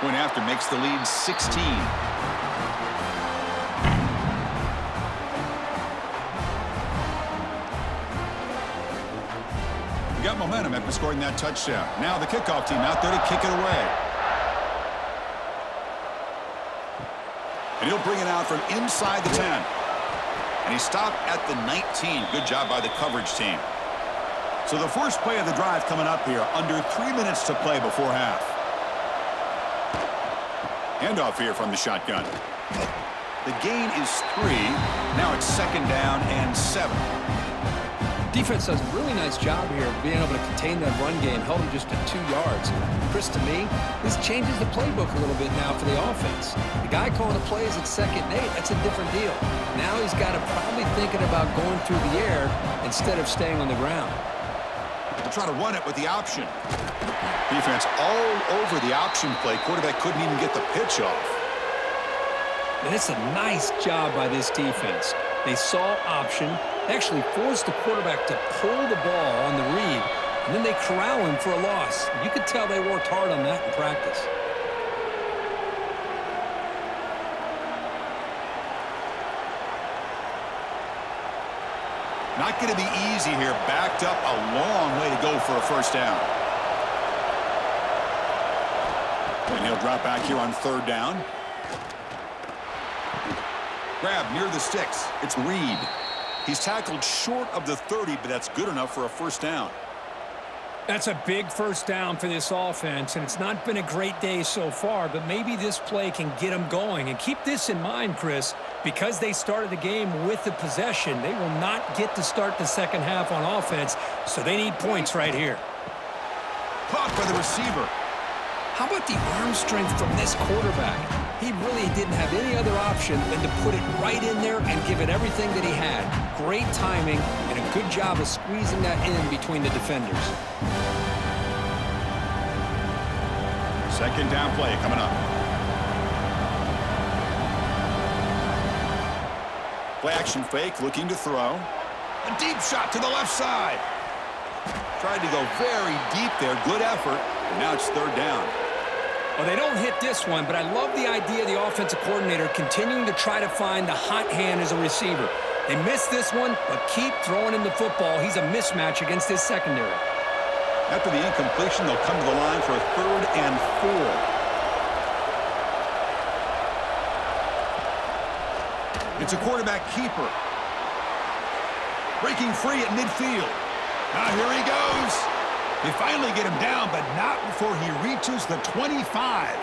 Point after makes the lead 16. We got momentum after scoring that touchdown. Now the kickoff team out there to kick it away. And he'll bring it out from inside the 10. And he stopped at the 19. Good job by the coverage team. So the first play of the drive coming up here. Under 3 minutes to play before half. Handoff here from the shotgun. The gain is 3. Now it's second down and 7.
Defense does a really nice job here of being able to contain that run game. Held him just to 2 yards. Chris, to me, this changes the playbook a little bit now for the offense. The guy calling the plays at 2nd and 8, that's a different deal. Now he's got to probably thinking about going through the air instead of staying on the ground.
They'll try to run it with the option. Defense all over the option play. Quarterback couldn't even get the pitch off.
And it's a nice job by this defense. They saw option. They actually forced the quarterback to pull the ball on the read, and then they corral him for a loss. You could tell they worked hard on that in practice.
Not going to be easy here. Backed up a long way to go for a first down. And he'll drop back here on third down. Grab near the sticks. It's Reed. He's tackled short of the 30, but that's good enough for a first down.
That's a big first down for this offense, and it's not been a great day so far, but maybe this play can get them going. And keep this in mind, Chris, because they started the game with the possession, they will not get to start the second half on offense, so they need points right here.
Caught by the receiver.
How about the arm strength from this quarterback? He really didn't have any other option than to put it right in there and give it everything that he had. Great timing and a good job of squeezing that in between the defenders.
Second down play coming up. Play action fake, looking to throw. A deep shot to the left side. Tried to go very deep there. Good effort. And now it's third down.
Well, they don't hit this one, but I love the idea of the offensive coordinator continuing to try to find the hot hand as a receiver. They missed this one, but keep throwing him the football. He's a mismatch against his secondary.
After the incompletion, they'll come to the line for a 3rd and 4. It's a quarterback keeper. Breaking free at midfield. Now here he goes. They finally get him down, but not before he reaches the 25.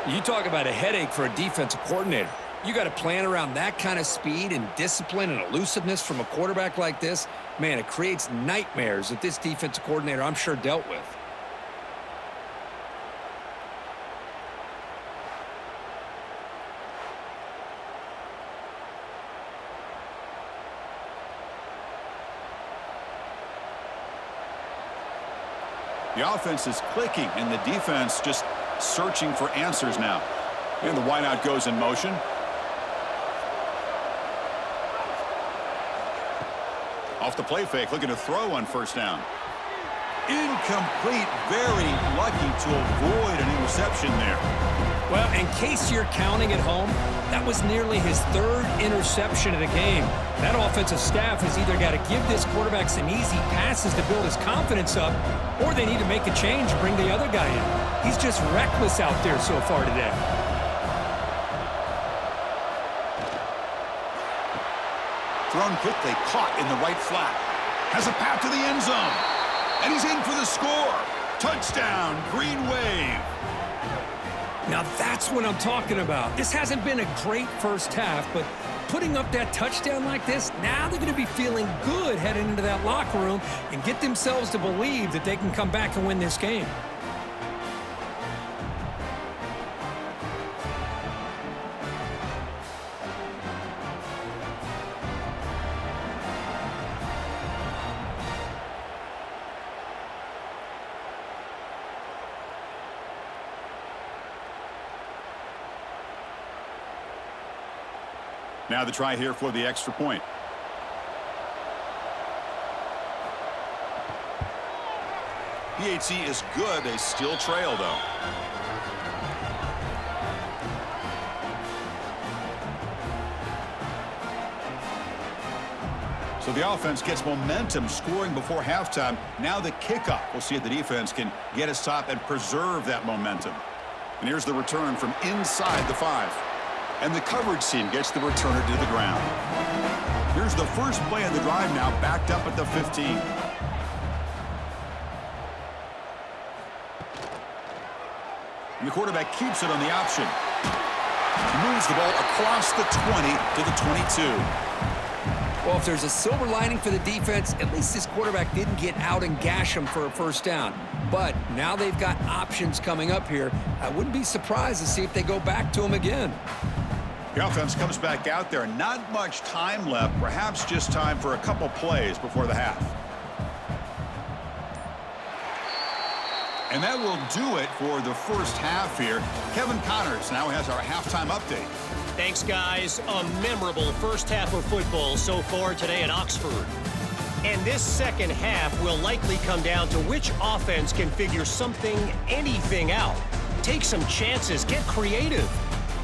You talk about a headache for a defensive coordinator. You got to plan around that kind of speed and discipline and elusiveness from a quarterback like this. Man, it creates nightmares that this defensive coordinator, I'm sure, dealt with.
The offense is clicking, and the defense just searching for answers now. And the wideout goes in motion. Off the play fake, looking to throw on first down. Incomplete, very lucky to avoid an interception there.
Well, in case you're counting at home, that was nearly his third interception of the game. That offensive staff has either got to give this quarterback some easy passes to build his confidence up, or they need to make a change and bring the other guy in. He's just reckless out there so far today.
Thrown quickly, caught in the right flat. Has a path to the end zone. And he's in for the score. Touchdown, Green Wave.
Now that's what I'm talking about. This hasn't been a great first half, but putting up that touchdown like this, now they're going to be feeling good heading into that locker room and get themselves to believe that they can come back and win this game.
Now the try here for the extra point. PAT is good. They still trail, though. So the offense gets momentum, scoring before halftime. Now the kickoff. We'll see if the defense can get a stop and preserve that momentum. And here's the return from inside the 5. And the coverage team gets the returner to the ground. Here's the first play of the drive now, backed up at the 15. And the quarterback keeps it on the option. Moves the ball across the 20 to the 22.
Well, if there's a silver lining for the defense, at least this quarterback didn't get out and gash him for a first down. But now they've got options coming up here. I wouldn't be surprised to see if they go back to him again.
The offense comes back out there. Not much time left. Perhaps just time for a couple plays before the half. And that will do it for the first half here. Kevin Connors now has our halftime update.
Thanks, guys. A memorable first half of football so far today at Oxford. And this second half will likely come down to which offense can figure something, anything out. Take some chances, get creative.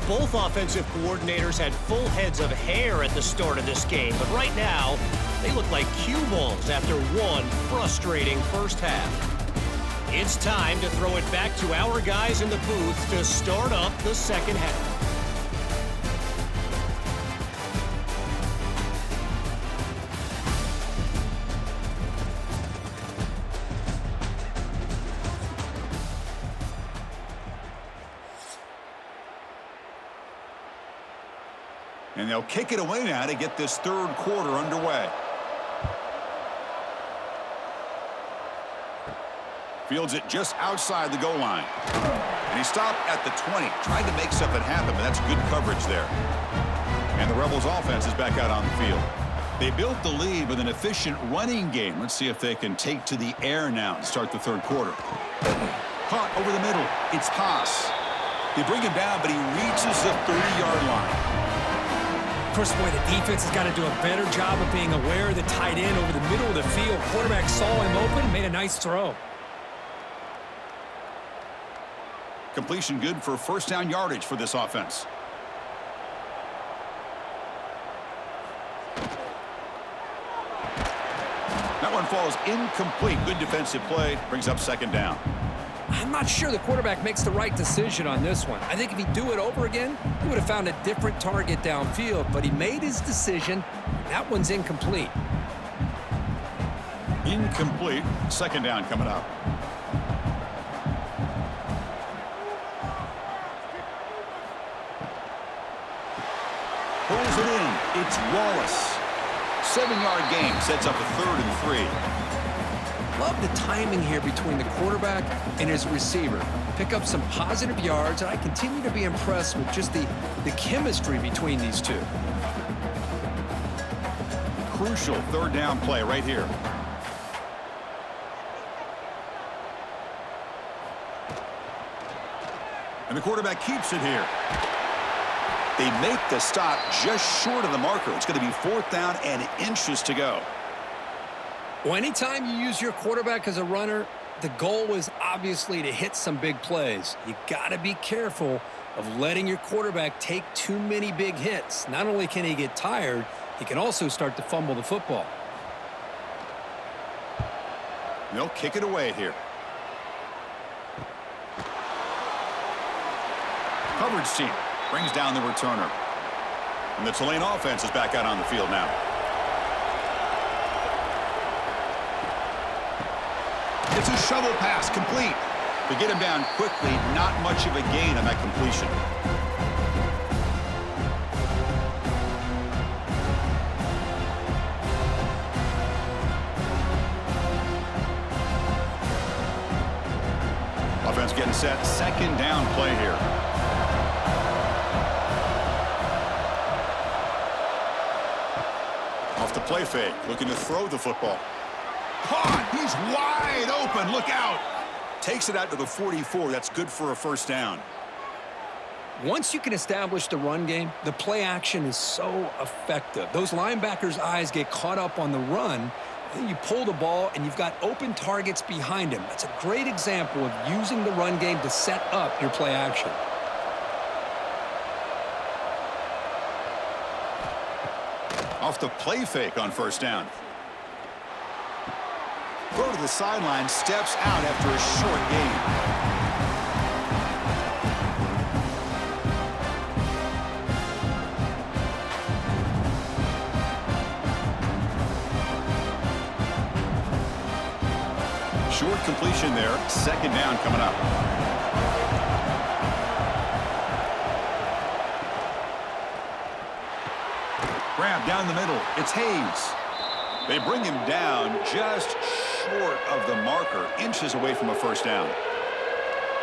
Both offensive coordinators had full heads of hair at the start of this game, but right now, they look like cue balls after one frustrating first half. It's time to throw it back to our guys in the booth to start up the second half.
And they'll kick it away now to get this third quarter underway. Fields it just outside the goal line. And he stopped at the 20. Tried to make something happen, but that's good coverage there. And the Rebels offense is back out on the field. They built the lead with an efficient running game. Let's see if they can take to the air now to start the third quarter. Caught over the middle. It's Haas. They bring him down, but he reaches the 30-yard line.
Of course, boy, the defense has got to do a better job of being aware of the tight end over the middle of the field. Quarterback saw him open, made a nice throw.
Completion good for first down yardage for this offense. That one falls incomplete. Good defensive play. Brings up second down.
I'm not sure the quarterback makes the right decision on this one. I think if he'd do it over again, he would have found a different target downfield, but he made his decision. That one's incomplete.
Incomplete. Second down coming up. Pulls it in. It's Wallace. 7-yard gain sets up a 3rd and 3.
Love the timing here between the quarterback and his receiver. Pick up some positive yards, and I continue to be impressed with just the chemistry between these two.
Crucial 3rd down play right here. And the quarterback keeps it here. They make the stop just short of the marker. It's going to be 4th down and inches to go.
Well, anytime you use your quarterback as a runner, the goal is obviously to hit some big plays. You got to be careful of letting your quarterback take too many big hits. Not only can he get tired, he can also start to fumble the football.
They'll kick it away here. Coverage team brings down the returner. And the Tulane offense is back out on the field now. It's a shovel pass, complete. To get him down quickly, not much of a gain on that completion. Offense getting set. 2nd down play here. Off the play fake, looking to throw the football. Caught. He's wide open. Look out. Takes it out to the 44. That's good for a 1st down.
Once you can establish the run game, the play action is so effective. Those linebackers' eyes get caught up on the run. Then you pull the ball, and you've got open targets behind him. That's a great example of using the run game to set up your play action.
Off the play fake on 1st down. Throw to the sideline, steps out after a short gain. Short completion there. 2nd down coming up. Grab down the middle. It's Hayes. They bring him down just short of the marker, inches away from a 1st down.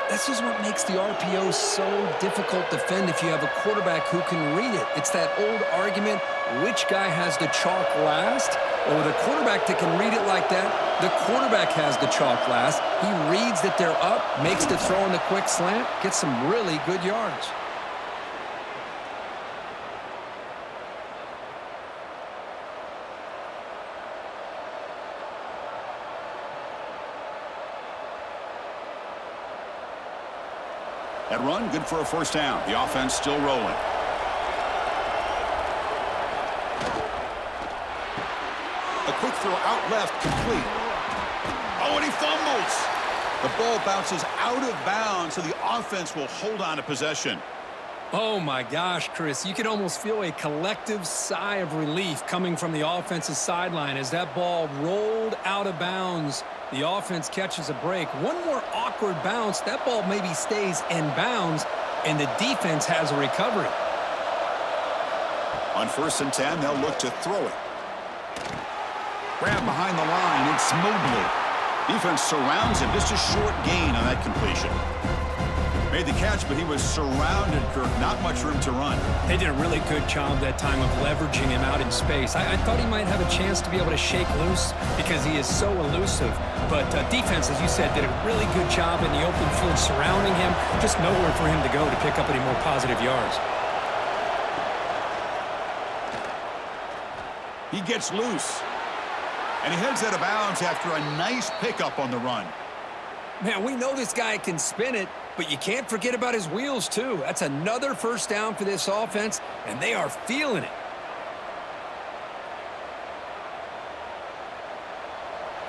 This is what makes the RPO so difficult to defend if you have a quarterback who can read it. It's that old argument, which guy has the chalk last? Or with a quarterback that can read it like that, the quarterback has the chalk last. He reads that they're up, makes the throw in the quick slant, gets some really good yards.
That run, good for a 1st down. The offense still rolling. A quick throw out left, complete. Oh, and he fumbles. The ball bounces out of bounds, so the offense will hold on to possession.
Oh, my gosh, Chris. You can almost feel a collective sigh of relief coming from the offensive sideline as that ball rolled out of bounds. The offense catches a break. One more awkward bounce. That ball maybe stays in bounds, and the defense has a recovery.
On 1st and 10, they'll look to throw it. Grab behind the line. It's Mobley. Defense surrounds him. Just a short gain on that completion. Made the catch, but he was surrounded, Kirk. Not much room to run.
They did a really good job that time of leveraging him out in space. I thought he might have a chance to be able to shake loose because he is so elusive. But defense, as you said, did a really good job in the open field surrounding him. Just nowhere for him to go to pick up any more positive yards.
He gets loose. And he heads out of bounds after a nice pickup on the run.
Man, we know this guy can spin it, but you can't forget about his wheels, too. That's another 1st down for this offense, and they are feeling it.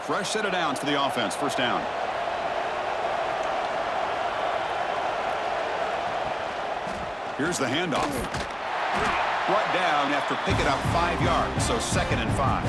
Fresh set of downs for the offense. 1st down. Here's the handoff. Brought down after picking up 5 yards, so 2nd and 5.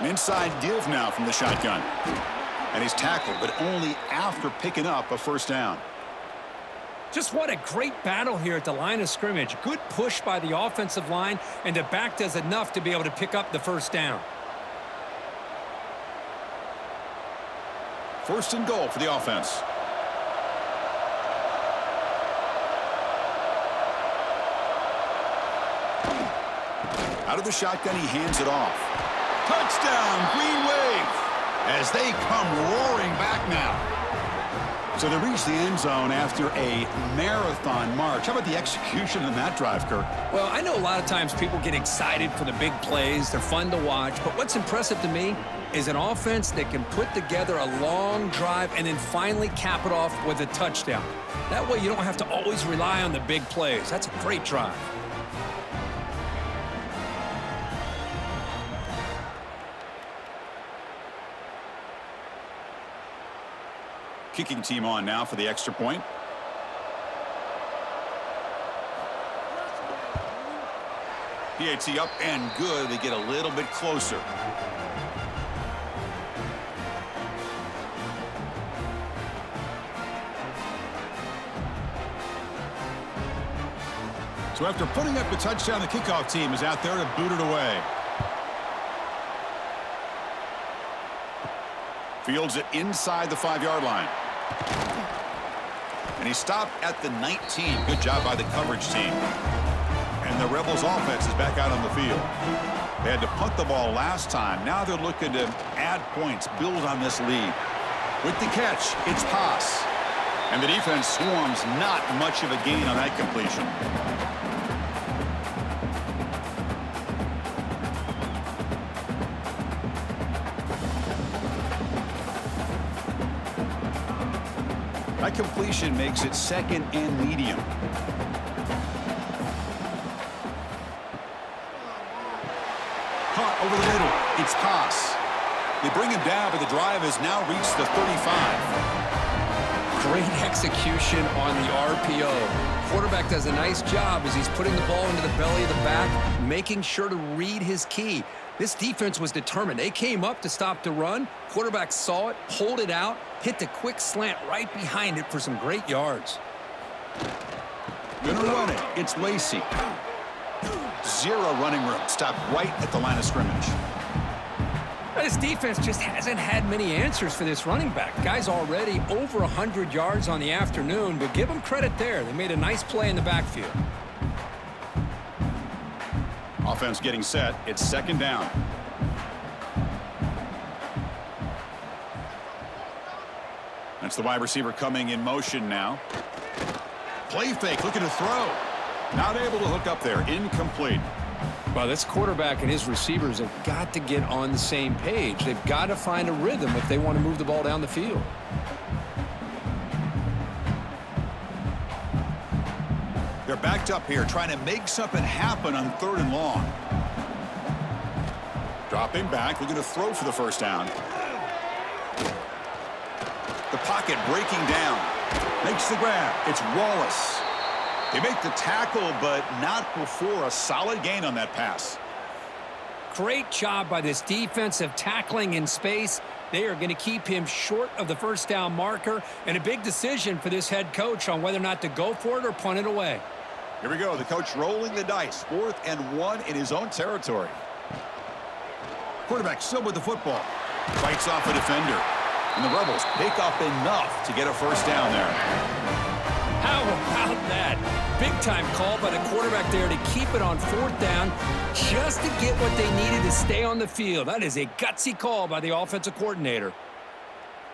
An inside give now from the shotgun. And he's tackled, but only after picking up a first down.
Just what a great battle here at the line of scrimmage. Good push by the offensive line, and the back does enough to be able to pick up the first down.
First and goal for the offense. Out of the shotgun, he hands it off. Touchdown, Green Wave, as they come roaring back now. So they reach the end zone after a marathon march. How about the execution in that drive, Kirk?
Well, I know a lot of times people get excited for the big plays. They're fun to watch. But what's impressive to me is an offense that can put together a long drive and then finally cap it off with a touchdown. That way you don't have to always rely on the big plays. That's a great drive.
Kicking team on now for the extra point. PAT up and good. They get a little bit closer. So after putting up the touchdown, the kickoff team is out there to boot it away. Fields it inside the 5-yard line. And he stopped at the 19. Good job by the coverage team. And the Rebels offense is back out on the field. They had to punt the ball last time. Now they're looking to add points, build on this lead. With the catch, it's Haas. And the defense swarms, not much of a gain on that completion. That completion makes it second and medium. Caught over the middle. It's Haas. They bring him down, but the drive has now reached the 35.
Great execution on the RPO. Quarterback does a nice job as he's putting the ball into the belly of the back, making sure to read his key. This defense was determined. They came up to stop the run. Quarterback saw it, pulled it out, hit the quick slant right behind it for some great yards.
Gonna run it. It's Lacey. Zero running room. Stopped right at the line of scrimmage.
This defense just hasn't had many answers for this running back. Guy's already over 100 yards on the afternoon, but give them credit there. They made a nice play in the backfield.
Offense getting set. It's second down. That's the wide receiver coming in motion now. Play fake, looking to throw. Not able to hook up there. Incomplete.
Well, this quarterback and his receivers have got to get on the same page. They've got to find a rhythm if they want to move the ball down the field.
They're backed up here, trying to make something happen on 3rd and long. Dropping back, looking to throw for the first down. The pocket breaking down. Makes the grab. It's Wallace. They make the tackle, but not before a solid gain on that pass.
Great job by this defensive tackling in space. They are going to keep him short of the first down marker, and a big decision for this head coach on whether or not to go for it or punt it away.
Here we go. The coach rolling the dice. 4th and 1 in his own territory. Quarterback still with the football. Fights off a defender. And the Rebels pick up enough to get a first down there.
How about that? Big-time call by the quarterback there to keep it on 4th down just to get what they needed to stay on the field. That is a gutsy call by the offensive coordinator.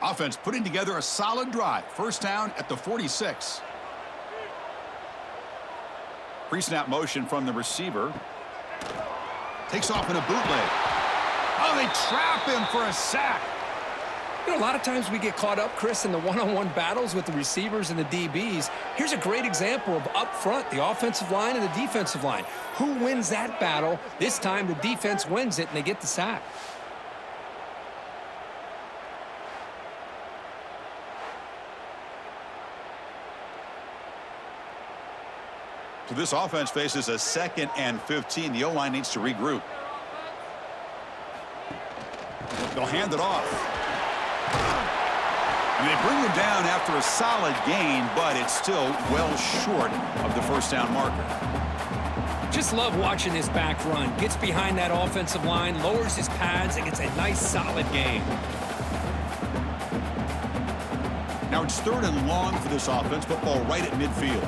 Offense putting together a solid drive. First down at the 46. Pre-snap motion from the receiver. Takes off in a bootleg. Oh, they trap him for a sack.
You know, a lot of times we get caught up, Chris, in the one-on-one battles with the receivers and the DBs. Here's a great example of up front, the offensive line and the defensive line. Who wins that battle? This time the defense wins it, and they get the sack.
So this offense faces a 2nd and 15. The O-line needs to regroup. They'll hand it off. And they bring him down after a solid gain, but it's still well short of the first down marker.
Just love watching this back run. Gets behind that offensive line, lowers his pads, and gets a nice solid gain.
Now it's 3rd and long for this offense. Football right at midfield.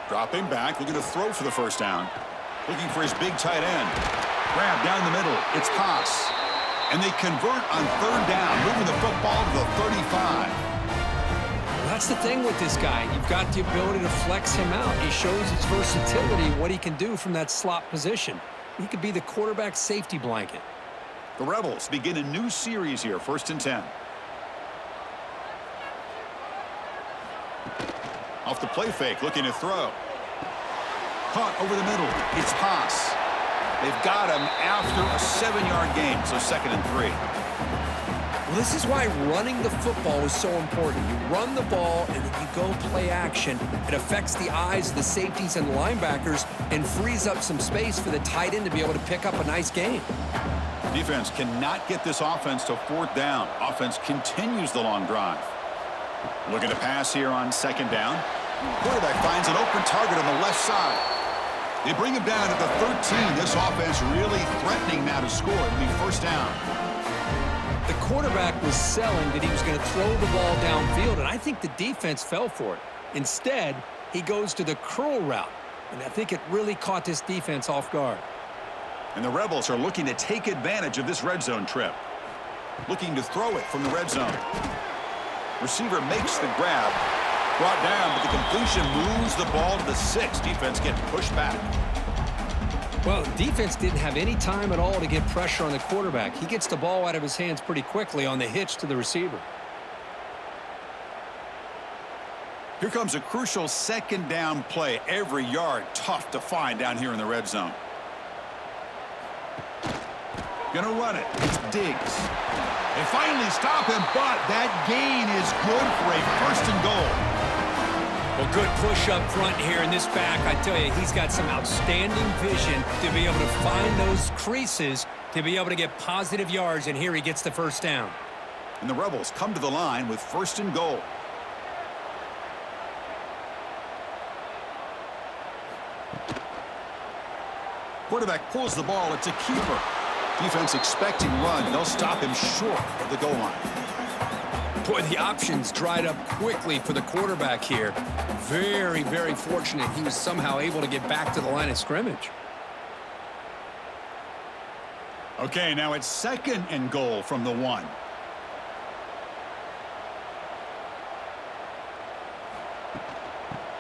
Dropping back, looking to throw for the first down. Looking for his big tight end. Grab down the middle. It's Haas. And they convert on 3rd down, moving the football to the 35.
That's the thing with this guy. You've got the ability to flex him out. He shows his versatility, what he can do from that slot position. He could be the quarterback safety blanket.
The Rebels begin a new series here, 1st and 10. Off the play fake, looking to throw. Caught over the middle. It's Haas. They've got him after a 7-yard gain, so 2nd and 3.
Well, this is why running the football is so important. You run the ball, and then you go play action. It affects the eyes of the safeties and the linebackers and frees up some space for the tight end to be able to pick up a nice gain.
Defense cannot get this offense to 4th down. Offense continues the long drive. Looking to pass here on 2nd down. Quarterback finds an open target on the left side. They bring him down at the 13. This offense really threatening now to score. It'll be 1st down.
The quarterback was selling that he was going to throw the ball downfield, and I think the defense fell for it. Instead, he goes to the curl route, and I think it really caught this defense off guard.
And the Rebels are looking to take advantage of this red zone trip. Looking to throw it from the red zone. Receiver makes the grab. Brought down, but the completion moves the ball to the 6. Defense getting pushed back.
Well, the defense didn't have any time at all to get pressure on the quarterback. He gets the ball out of his hands pretty quickly on the hitch to the receiver.
Here comes a crucial 2nd down play. Every yard tough to find down here in the red zone. Gonna run it. It's Diggs. They finally stop him, but that gain is good for a 1st and goal.
Well, good push up front here in this back. I tell you, he's got some outstanding vision to be able to find those creases, to be able to get positive yards, and here he gets the 1st down.
And the Rebels come to the line with 1st and goal. Quarterback pulls the ball. It's a keeper. Defense expecting run. They'll stop him short of the goal line.
Boy, the options dried up quickly for the quarterback here. Very, very fortunate he was somehow able to get back to the line of scrimmage.
Okay, now it's 2nd and goal from the 1.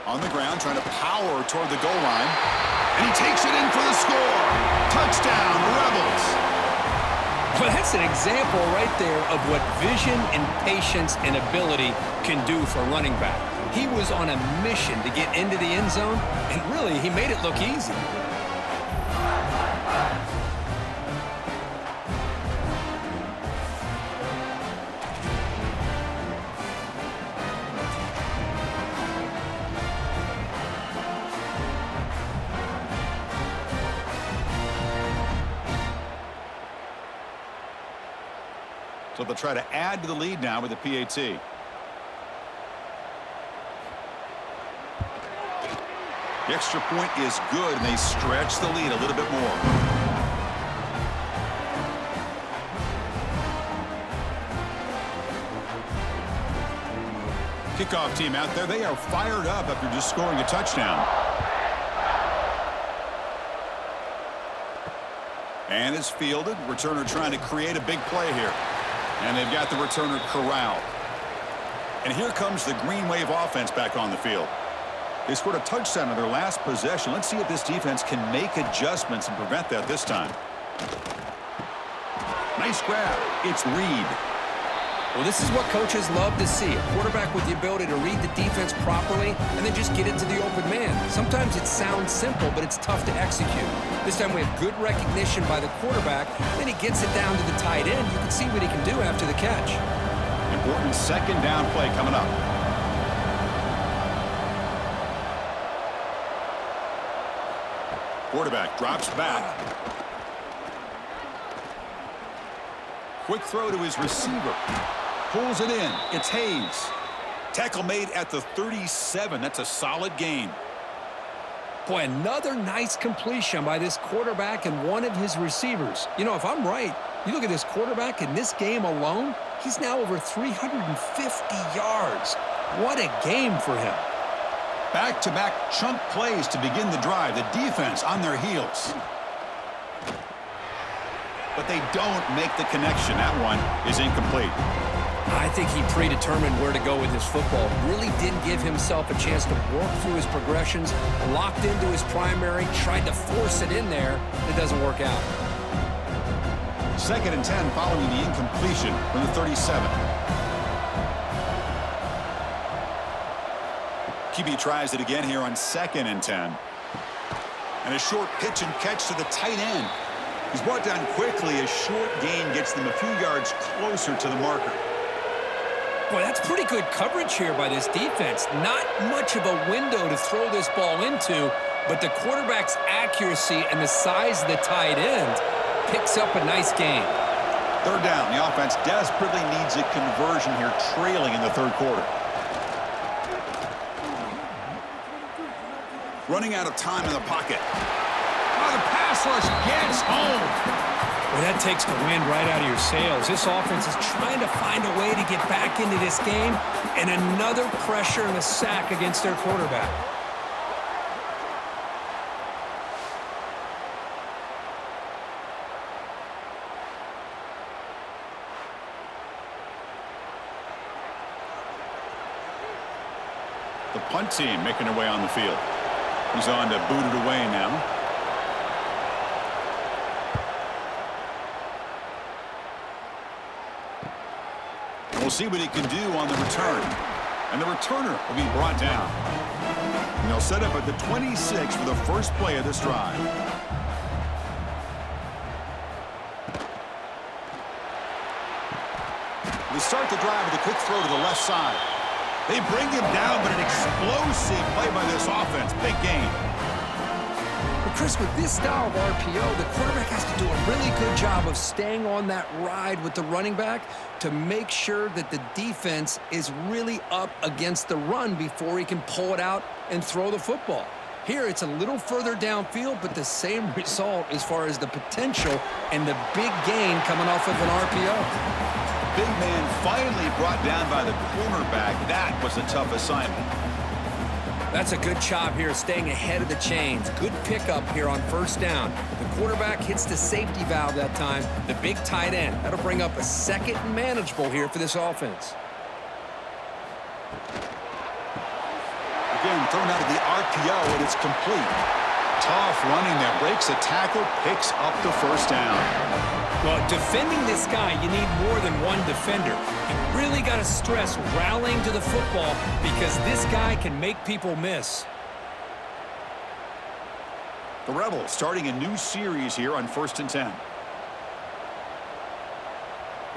On the ground, trying to power toward the goal line. And he takes it in for the score. Touchdown, Rebels.
Well, that's an example right there of what vision and patience and ability can do for a running back. He was on a mission to get into the end zone, and really, he made it look easy.
So they'll try to add to the lead now with the PAT. The extra point is good, and they stretch the lead a little bit more. Kickoff team out there. They are fired up after just scoring a touchdown. And it's fielded. Returner trying to create a big play here. And they've got the returner corralled. And here comes the Green Wave offense back on the field. They scored a touchdown in their last possession. Let's see if this defense can make adjustments and prevent that this time. Nice grab. It's Reed.
Well, this is what coaches love to see. A quarterback with the ability to read the defense properly and then just get into the open man. Sometimes it sounds simple, but it's tough to execute. This time we have good recognition by the quarterback. Then he gets it down to the tight end. You can see what he can do after the catch.
Important 2nd down play coming up. Quarterback drops back. Quick throw to his receiver. Pulls it in. It's Hayes. Tackle made at the 37. That's a solid gain.
Boy, another nice completion by this quarterback and one of his receivers. You know, if I'm right, you look at this quarterback in this game alone, he's now over 350 yards. What a game for him.
Back-to-back chunk plays to begin the drive. The defense on their heels. But they don't make the connection. That one is incomplete.
I think he predetermined where to go with his football. Really didn't give himself a chance to work through his progressions. Locked into his primary, tried to force it in there. It doesn't work out.
2nd and 10 following the incompletion from the 37. QB tries it again here on 2nd and 10. And a short pitch and catch to the tight end. He's brought down quickly. A short gain gets them a few yards closer to the marker.
Boy, that's pretty good coverage here by this defense. Not much of a window to throw this ball into, but the quarterback's accuracy and the size of the tight end picks up a nice gain.
3rd down. The offense desperately needs a conversion here, trailing in the 3rd quarter. Running out of time in the pocket. Oh, the pass rush gets home.
Well, that takes the wind right out of your sails. This offense is trying to find a way to get back into this game, and another pressure and a sack against their quarterback.
The punt team making their way on the field. He's on to boot it away now. We'll see what he can do on the return. And the returner will be brought down. And they'll set up at the 26 for the first play of this drive. They start the drive with a quick throw to the left side. They bring him down, but an explosive play by this offense. Big gain.
Well, Chris, with this style of RPO, the quarterback has to do a really good job of staying on that ride with the running back to make sure that the defense is really up against the run before he can pull it out and throw the football. Here, it's a little further downfield, but the same result as far as the potential and the big gain coming off of an RPO.
Big man finally brought down by the cornerback. That was a tough assignment.
That's a good job here, staying ahead of the chains. Good pickup here on 1st down. The quarterback hits the safety valve that time. The big tight end. That'll bring up a 2nd and manageable here for this offense.
Again, thrown out of the RPO, and it's complete. Tough running there. Breaks a tackle, picks up the 1st down.
Well, defending this guy, you need more than one defender. You really got to stress rallying to the football because this guy can make people miss.
The Rebels starting a new series here on 1st and 10.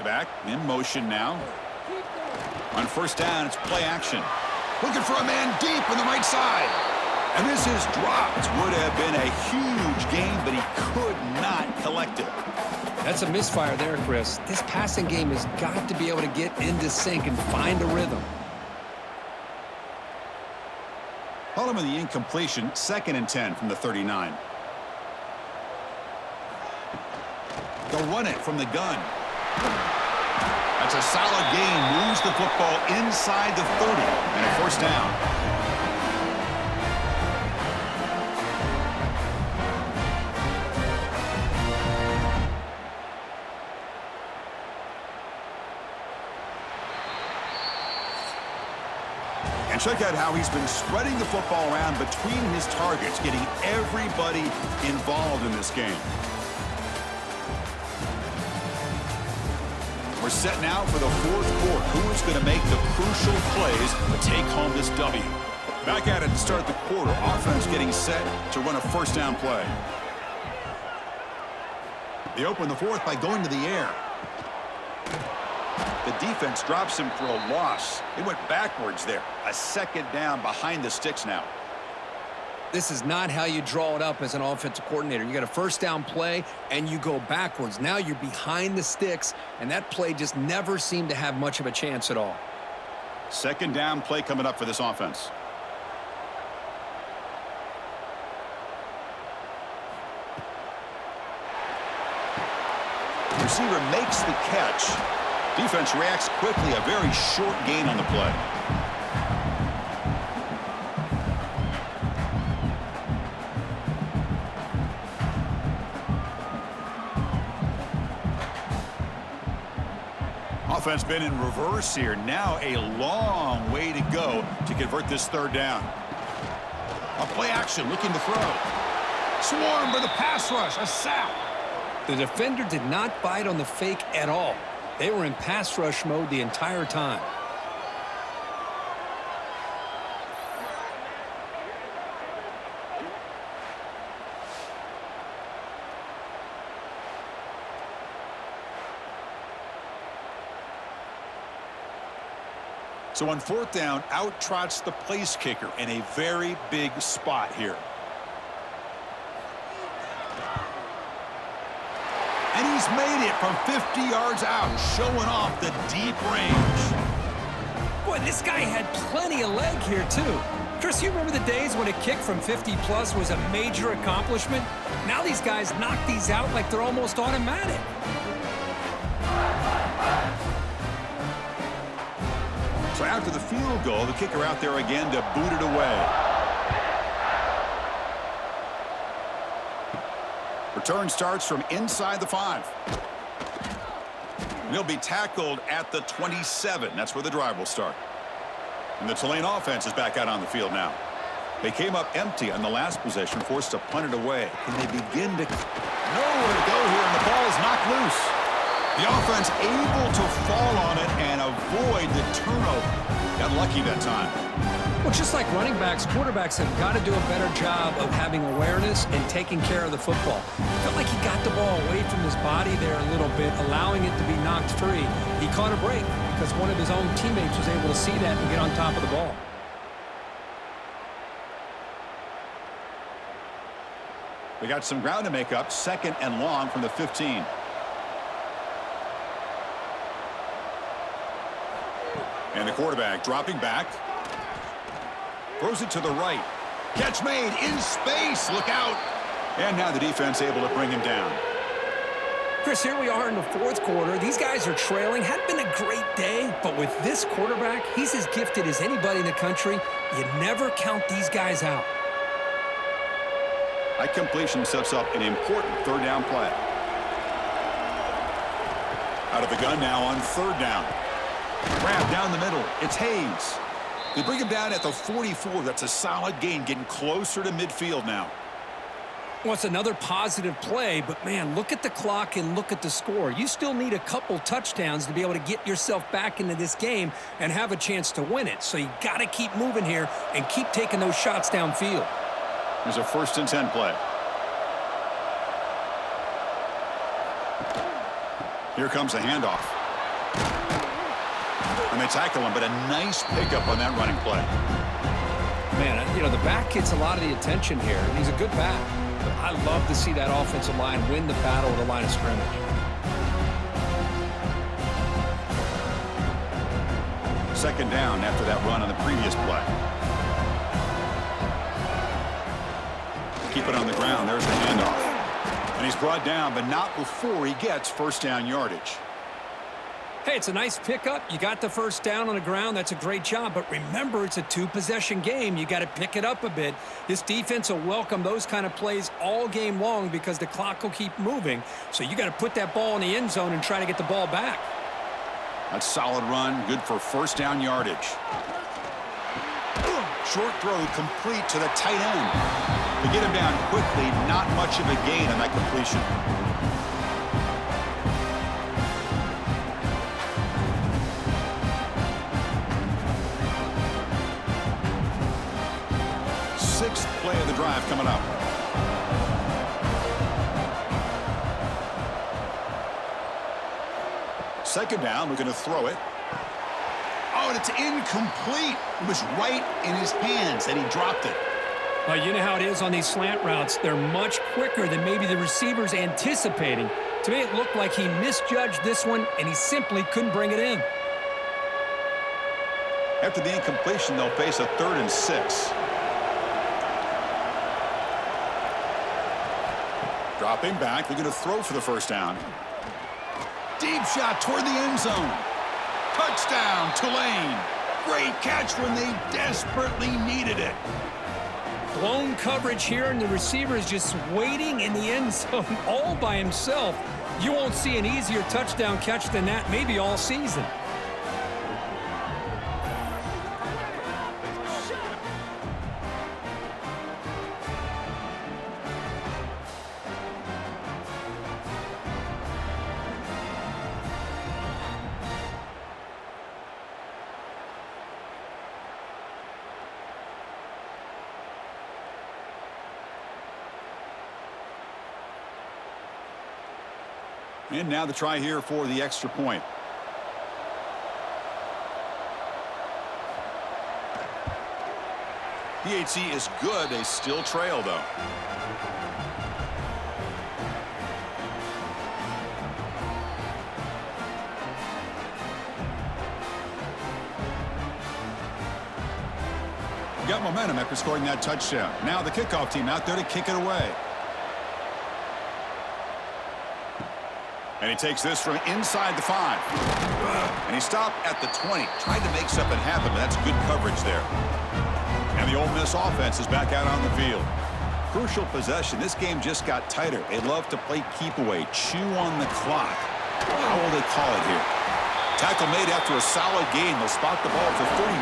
Back in motion now. On 1st down, it's play action. Looking for a man deep on the right side. And this is dropped. Would have been a huge gain, but he could not collect it.
That's a misfire there, Chris. This passing game has got to be able to get into sync and find a rhythm.
Following the incompletion, 2nd and 10 from the 39. They'll run it from the gun. That's a solid gain. Moves the football inside the 30 and a 1st down. And check out how he's been spreading the football around between his targets, getting everybody involved in this game. We're set now for the 4th quarter. Who is going to make the crucial plays to take home this W? Back at it to start the quarter. Offense getting set to run a 1st down play. They open the 4th by going to the air. The defense drops him for a loss. They went backwards there. A 2nd down behind the sticks now.
This is not how you draw it up as an offensive coordinator. You got a first down play, and you go backwards. Now you're behind the sticks, and that play just never seemed to have much of a chance at all.
Second down play coming up for this offense. Receiver makes the catch. Defense reacts quickly. A very short gain on the play. Offense been in reverse here. Now a long way to go to convert this third down. A play action looking to throw. Swarmed by the pass rush. A sack.
The defender did not bite on the fake at all. They were in pass rush mode the entire time.
So on fourth down, out trots the place kicker in a very big spot here. And he's made it from 50 yards out, showing off the deep range.
Boy, this guy had plenty of leg here, too. Chris, you remember the days when a kick from 50-plus was a major accomplishment? Now these guys knock these out like they're almost automatic.
So after the field goal, the kicker out there again to boot it away. Return starts from inside the 5. And he'll be tackled at the 27. That's where the drive will start. And the Tulane offense is back out on the field now. They came up empty on the last possession, forced to punt it away. Can they begin to... Nowhere to go here, and the ball is knocked loose. The offense able to fall on it and avoid the turnover. Got lucky that time.
Well, just like running backs, quarterbacks have got to do a better job of having awareness and taking care of the football. I felt like he got the ball away from his body there a little bit, allowing it to be knocked free. He caught a break because one of his own teammates was able to see that and get on top of the ball.
They got some ground to make up, second and long from the 15. And the quarterback dropping back. Throws it to the right. Catch made in space. Look out. And now the defense able to bring him down.
Chris, here we are in the fourth quarter. These guys are trailing. Had been a great day, but with this quarterback, he's as gifted as anybody in the country. You never count these guys out.
High completion sets up an important third down play. Out of the gun now on third down. Grab down the middle. It's Hayes. They bring him down at the 44. That's a solid gain, getting closer to midfield now.
Well, it's another positive play, but, man, look at the clock and look at the score. You still need a couple touchdowns to be able to get yourself back into this game and have a chance to win it. So you got to keep moving here and keep taking those shots downfield.
There's a 1st and 10 play. Here comes a handoff. And they tackle him, but a nice pickup on that running play.
Man, you know, the back gets a lot of the attention here, and he's a good back. But I love to see that offensive line win the battle of the line of scrimmage.
Second down after that run on the previous play. Keep it on the ground. There's the handoff. And he's brought down, but not before he gets first down yardage.
Hey, it's a nice pickup. You got the first down on the ground. That's a great job. But remember, it's a two-possession game. You got to pick it up a bit. This defense will welcome those kind of plays all game long because the clock will keep moving. So you got to put that ball in the end zone and try to get the ball back.
That's solid run. Good for first down yardage. Short throw complete to the tight end. To get him down quickly, not much of a gain on that completion. Sixth play of the drive coming up. Second down, we're going to throw it. Oh, and it's incomplete. It was right in his hands, and he dropped it.
Well, you know how it is on these slant routes. They're much quicker than maybe the receiver's anticipating. To me, it looked like he misjudged this one, and he simply couldn't bring it in.
After the incompletion, they'll face a 3rd and 6. Dropping back, they're going to throw for the first down. Deep shot toward the end zone. Touchdown, Tulane. Great catch when they desperately needed it.
Blown coverage here, and the receiver is just waiting in the end zone all by himself. You won't see an easier touchdown catch than that maybe all season.
And now the try here for the extra point. PHC is good. They still trail, though. Got momentum after scoring that touchdown. Now the kickoff team out there to kick it away. And he takes this from inside the 5. And he stopped at the 20. Tried to make something happen, but that's good coverage there. And the Ole Miss offense is back out on the field. Crucial possession. This game just got tighter. They love to play keep away, chew on the clock. How will they call it here? Tackle made after a solid gain. They'll spot the ball for 31.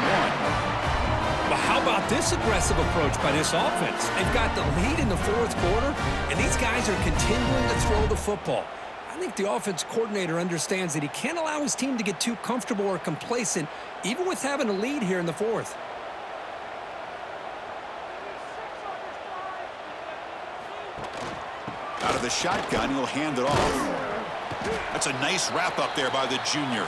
But how about this aggressive approach by this offense? They've got the lead in the 4th quarter, and these guys are continuing to throw the football. I think the offense coordinator understands that he can't allow his team to get too comfortable or complacent, even with having a lead here in the 4th.
Out of the shotgun, he'll hand it off. That's a nice wrap up there by the junior.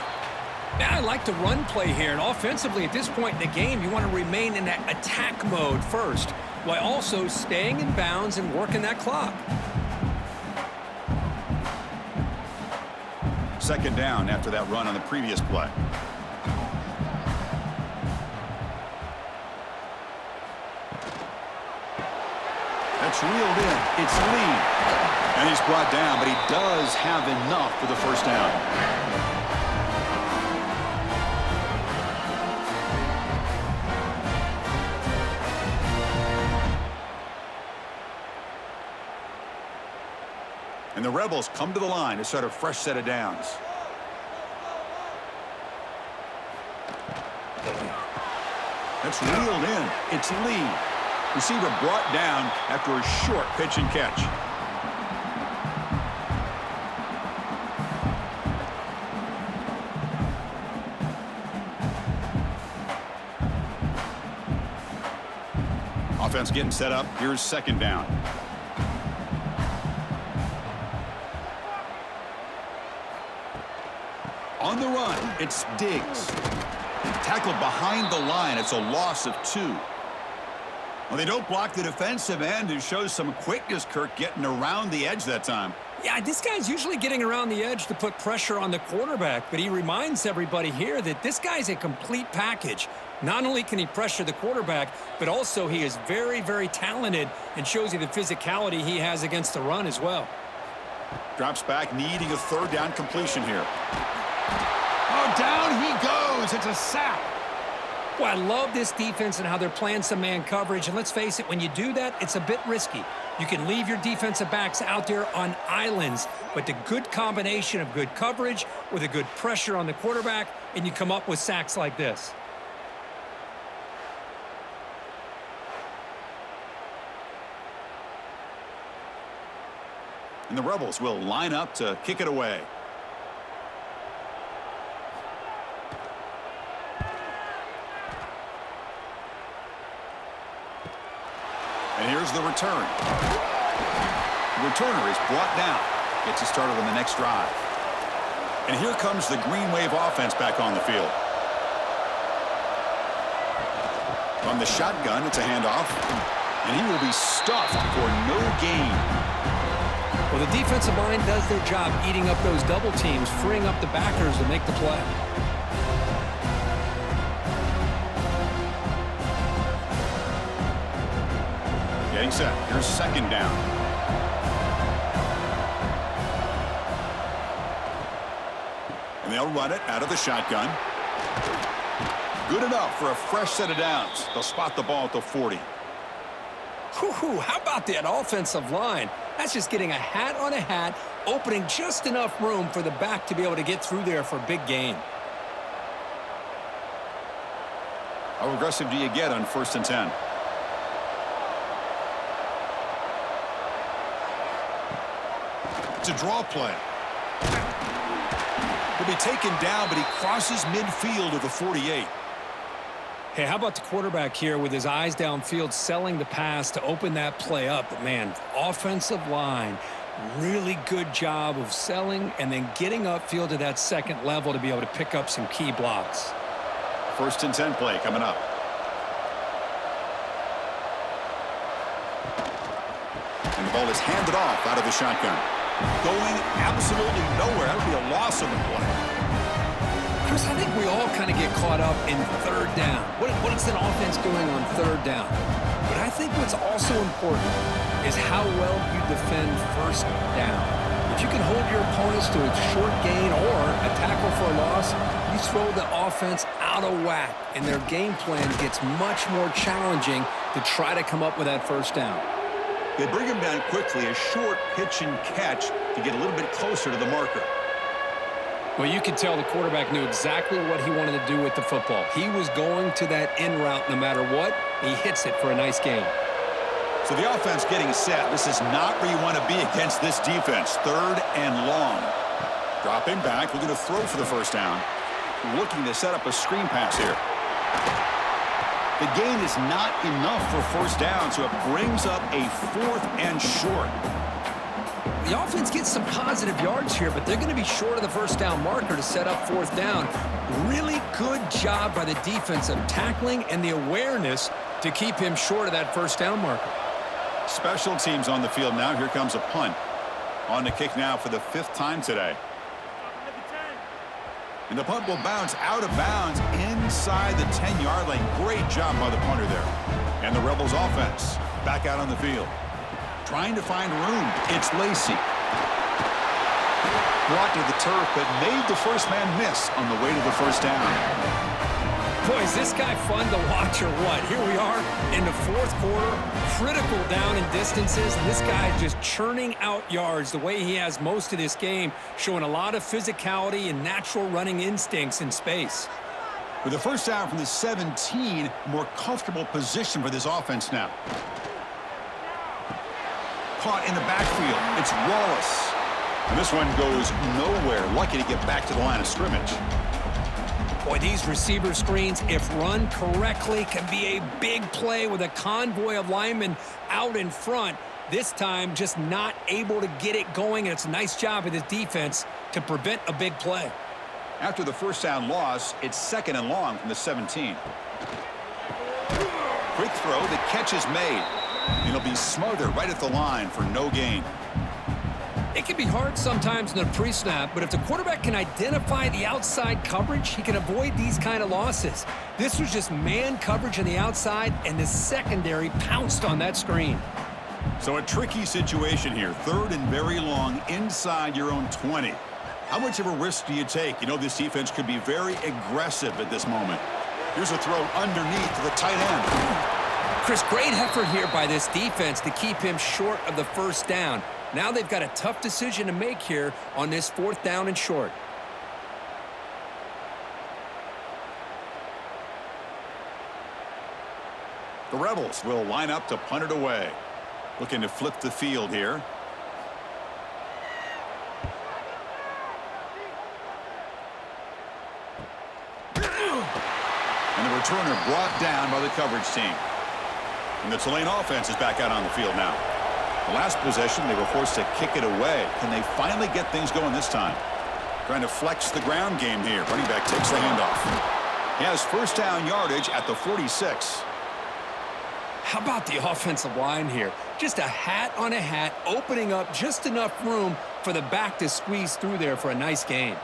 Now, I like the run play here, and offensively at this point in the game, you want to remain in that attack mode first, while also staying in bounds and working that clock.
2nd down after that run on the previous play. That's reeled in. It's Lee. And he's brought down, but he does have enough for the first down. And the Rebels come to the line to start a fresh set of downs. That's reeled in. It's Lee. Receiver brought down after a short pitch and catch. Offense getting set up. Here's 2nd down. On the run, it's Diggs. Tackled behind the line. It's a loss of 2. Well, they don't block the defensive end. It shows some quickness, Kirk, getting around the edge that time.
Yeah, this guy's usually getting around the edge to put pressure on the quarterback, but he reminds everybody here that this guy's a complete package. Not only can he pressure the quarterback, but also he is very, very talented and shows you the physicality he has against the run as well.
Drops back, needing a 3rd down completion here. Oh, down he goes. It's a sack.
Well, I love this defense and how they're playing some man coverage. And let's face it, when you do that, it's a bit risky. You can leave your defensive backs out there on islands, but the good combination of good coverage with a good pressure on the quarterback, and you come up with sacks like this.
And the Rebels will line up to kick it away. And here's the return. The returner is brought down. Gets you started on the next drive. And here comes the Green Wave offense back on the field. From the shotgun, it's a handoff. And he will be stuffed for no gain.
Well, the defensive line does their job eating up those double teams, freeing up the backers to make the play.
Getting set. Here's second down. And they'll run it out of the shotgun. Good enough for a fresh set of downs. They'll spot the ball at the 40.
Whew, how about that offensive line? That's just getting a hat on a hat, opening just enough room for the back to be able to get through there for a big gain.
How aggressive do you get on 1st and 10? It's a draw play. He'll be taken down, but he crosses midfield of the 48.
Hey, how about the quarterback here with his eyes downfield, selling the pass to open that play up? But man, offensive line, really good job of selling and then getting upfield to that second level to be able to pick up some key blocks.
1st and 10 play coming up. And the ball is handed off out of the shotgun. Going absolutely nowhere. That would be a loss on the play.
Chris, I think we all kind of get caught up in 3rd down. What is an offense doing on 3rd down? But I think what's also important is how well you defend 1st down. If you can hold your opponents to a short gain or a tackle for a loss, you throw the offense out of whack, and their game plan gets much more challenging to try to come up with that 1st down.
They bring him down quickly, a short pitch and catch to get a little bit closer to the marker.
Well, you could tell the quarterback knew exactly what he wanted to do with the football. He was going to that in route no matter what. He hits it for a nice gain.
So the offense getting set. This is not where you want to be against this defense. 3rd and long. Dropping back, looking to throw for the 1st down. Looking to set up a screen pass here. The gain is not enough for 1st down, so it brings up a 4th and short.
The offense gets some positive yards here, but they're going to be short of the 1st down marker to set up 4th down. Really good job by the defense of tackling and the awareness to keep him short of that 1st down marker.
Special teams on the field now. Here comes a punt. On the kick now for the 5th time today. And the punt will bounce out of bounds inside the 10-yard line. Great job by the punter there. And the Rebels offense back out on the field. Trying to find room. It's Lacey. Brought to the turf, but made the first man miss on the way to the 1st down.
Boy, is this guy fun to watch or what? Here we are in the 4th quarter. Critical down and distances. And this guy is just churning out yards the way he has most of this game, showing a lot of physicality and natural running instincts in space.
With the 1st down from the 17, more comfortable position for this offense now. Caught in the backfield. It's Wallace. And this one goes nowhere. Lucky to get back to the line of scrimmage.
Boy, these receiver screens, if run correctly, can be a big play with a convoy of linemen out in front. This time, just not able to get it going. And it's a nice job of this defense to prevent a big play.
After the 1st down loss, it's 2nd and long from the 17. Quick throw. The catch is made. And it'll be smothered right at the line for no gain.
It can be hard sometimes in the pre-snap, but if the quarterback can identify the outside coverage, he can avoid these kind of losses. This was just man coverage on the outside, and the secondary pounced on that screen.
So a tricky situation here. 3rd and very long inside your own 20. How much of a risk do you take? You know this defense could be very aggressive at this moment. Here's a throw underneath to the tight end.
Chris, great effort here by this defense to keep him short of the 1st down. Now they've got a tough decision to make here on this 4th down and short.
The Rebels will line up to punt it away. Looking to flip the field here. And the returner brought down by the coverage team. And the Tulane offense is back out on the field now. The last possession, they were forced to kick it away. Can they finally get things going this time? Trying to flex the ground game here. Running back takes the handoff. He has 1st down yardage at the 46.
How about the offensive line here? Just a hat on a hat, opening up just enough room for the back to squeeze through there for a nice gain.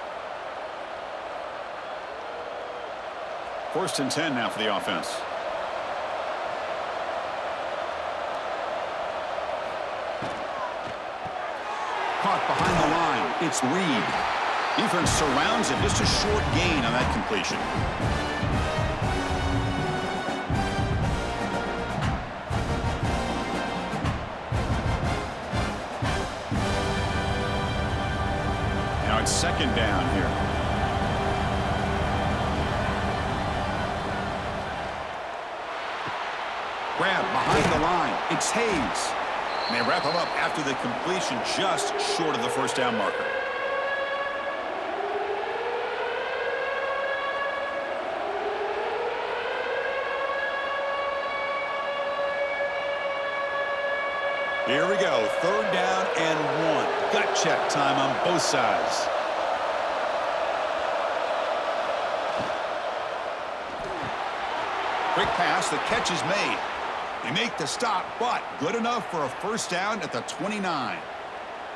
1st and 10 now for the offense. Caught behind the line. It's Reed. Defense surrounds him. Just a short gain on that completion. Now it's 2nd down here. Grab behind the line. It's Hayes. And they wrap him up after the completion just short of the 1st down marker. Here we go. 3rd down and 1. Gut check time on both sides. Quick pass. The catch is made. They make the stop, but good enough for a 1st down at the 29.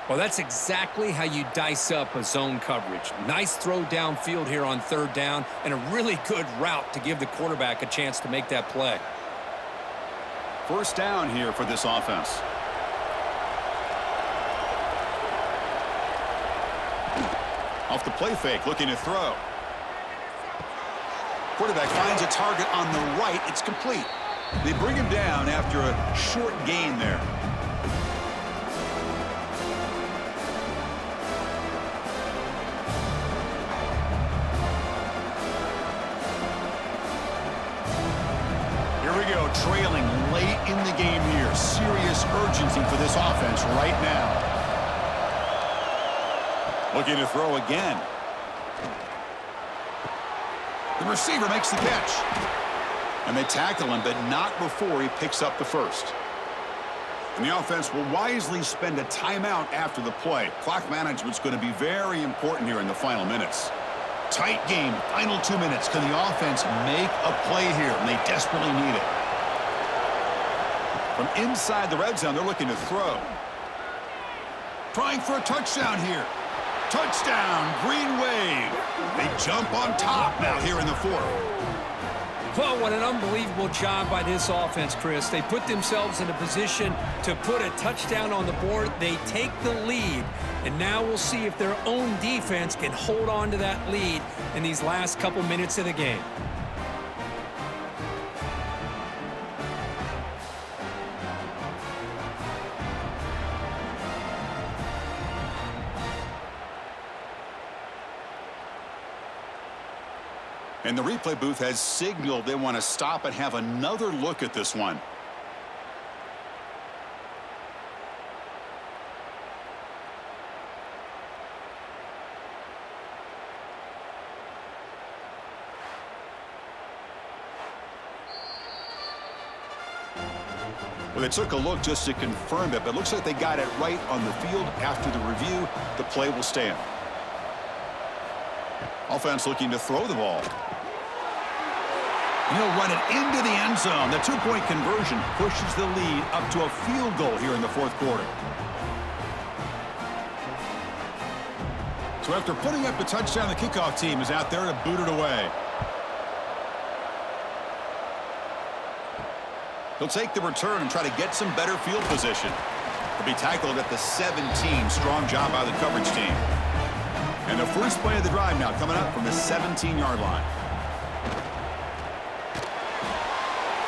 Well, that's exactly how you dice up a zone coverage. Nice throw downfield here on 3rd down, and a really good route to give the quarterback a chance to make that play.
1st down here for this offense. Off the play fake, looking to throw. Quarterback finds a target on the right. It's complete. They bring him down after a short gain there. Here we go, trailing late in the game here. Serious urgency for this offense right now. Looking to throw again. The receiver makes the catch. And they tackle him, but not before he picks up the 1st. And the offense will wisely spend a timeout after the play. Clock management's going to be very important here in the final minutes. Tight game, final 2 minutes. Can the offense make a play here? And they desperately need it. From inside the red zone, they're looking to throw. Trying for a touchdown here. Touchdown, Green Wave. They jump on top now here in the 4th.
Well, what an unbelievable job by this offense, Chris. They put themselves in a position to put a touchdown on the board. They take the lead, and now we'll see if their own defense can hold on to that lead in these last couple minutes of the game.
And the replay booth has signaled they want to stop and have another look at this one. Well, they took a look just to confirm it, but it looks like they got it right on the field. After the review, the play will stand. Offense looking to throw the ball. He'll run it into the end zone. The 2-point conversion pushes the lead up to a field goal here in the 4th quarter. So after putting up the touchdown, the kickoff team is out there to boot it away. He'll take the return and try to get some better field position. He'll be tackled at the 17. Strong job by the coverage team. And the first play of the drive now coming up from the 17-yard line.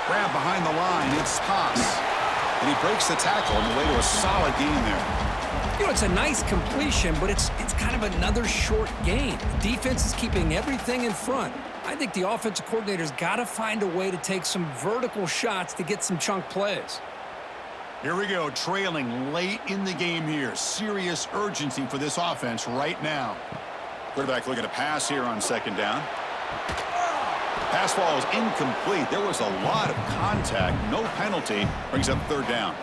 Grab behind the line. It's Haas. And he breaks the tackle on the way to a solid gain there.
You know, it's a nice completion, but it's kind of another short gain. The defense is keeping everything in front. I think the offensive coordinator's got to find a way to take some vertical shots to get some chunk plays.
Here we go, trailing late in the game here. Serious urgency for this offense right now. Quarterback looking to pass here on 2nd down. Pass ball is incomplete. There was a lot of contact. No penalty. Brings up 3rd down.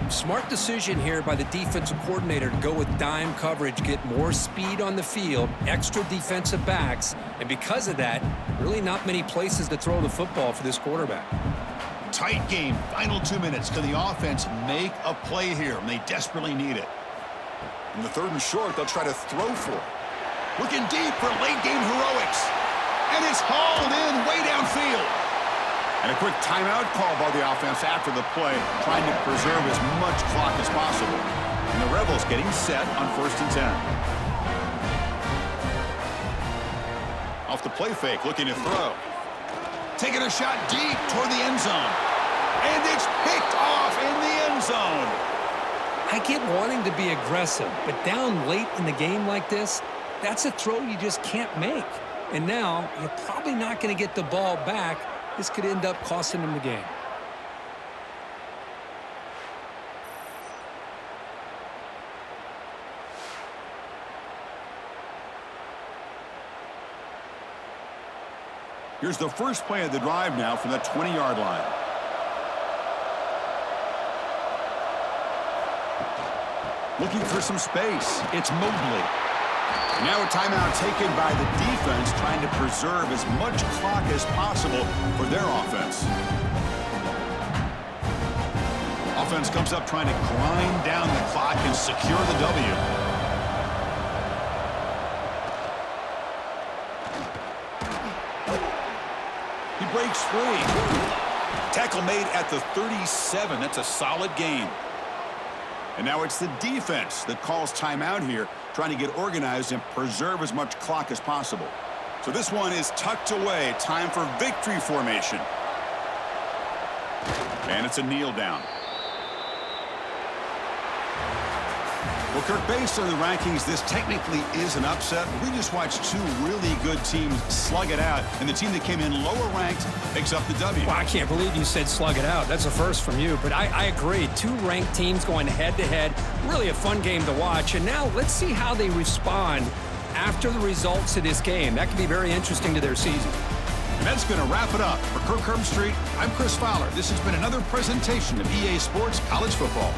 Smart decision here by the defensive coordinator to go with dime coverage, get more speed on the field, extra defensive backs, and because of that, really not many places to throw the football for this quarterback.
tight game. Final 2 minutes. Can the offense make a play here? And they desperately need it.
In the 3rd and short, they'll try to throw for it.
Looking deep for late-game heroics. And it's hauled in way downfield. And a quick timeout call by the offense after the play, trying to preserve as much clock as possible. And the Rebels getting set on 1st and 10. Off the play fake, looking to throw. Taking a shot deep toward the end zone. And it's picked off in the end zone.
I get wanting to be aggressive, but down late in the game like this, that's a throw you just can't make. And now you're probably not going to get the ball back. This could end up costing them the game.
Here's the first play of the drive now from the 20-yard line. Looking for some space. It's Mobley. Now a timeout taken by the defense, trying to preserve as much clock as possible for their offense. Offense comes up trying to grind down the clock and secure the W. He breaks free. Tackle made at the 37. That's a solid gain. And now it's the defense that calls timeout here, trying to get organized and preserve as much clock as possible. So this one is tucked away. Time for victory formation. And it's a kneel down. Well, Kirk, based on the rankings, this technically is an upset. We just watched two really good teams slug it out, and the team that came in lower ranked picks up the W.
Well, I can't believe you said slug it out. That's a first from you, but I agree. Two ranked teams going head-to-head. Really a fun game to watch. And now let's see how they respond after the results of this game. That could be very interesting to their season.
And that's going to wrap it up. For Kirk Herbstreit, I'm Chris Fowler. This has been another presentation of EA Sports College Football.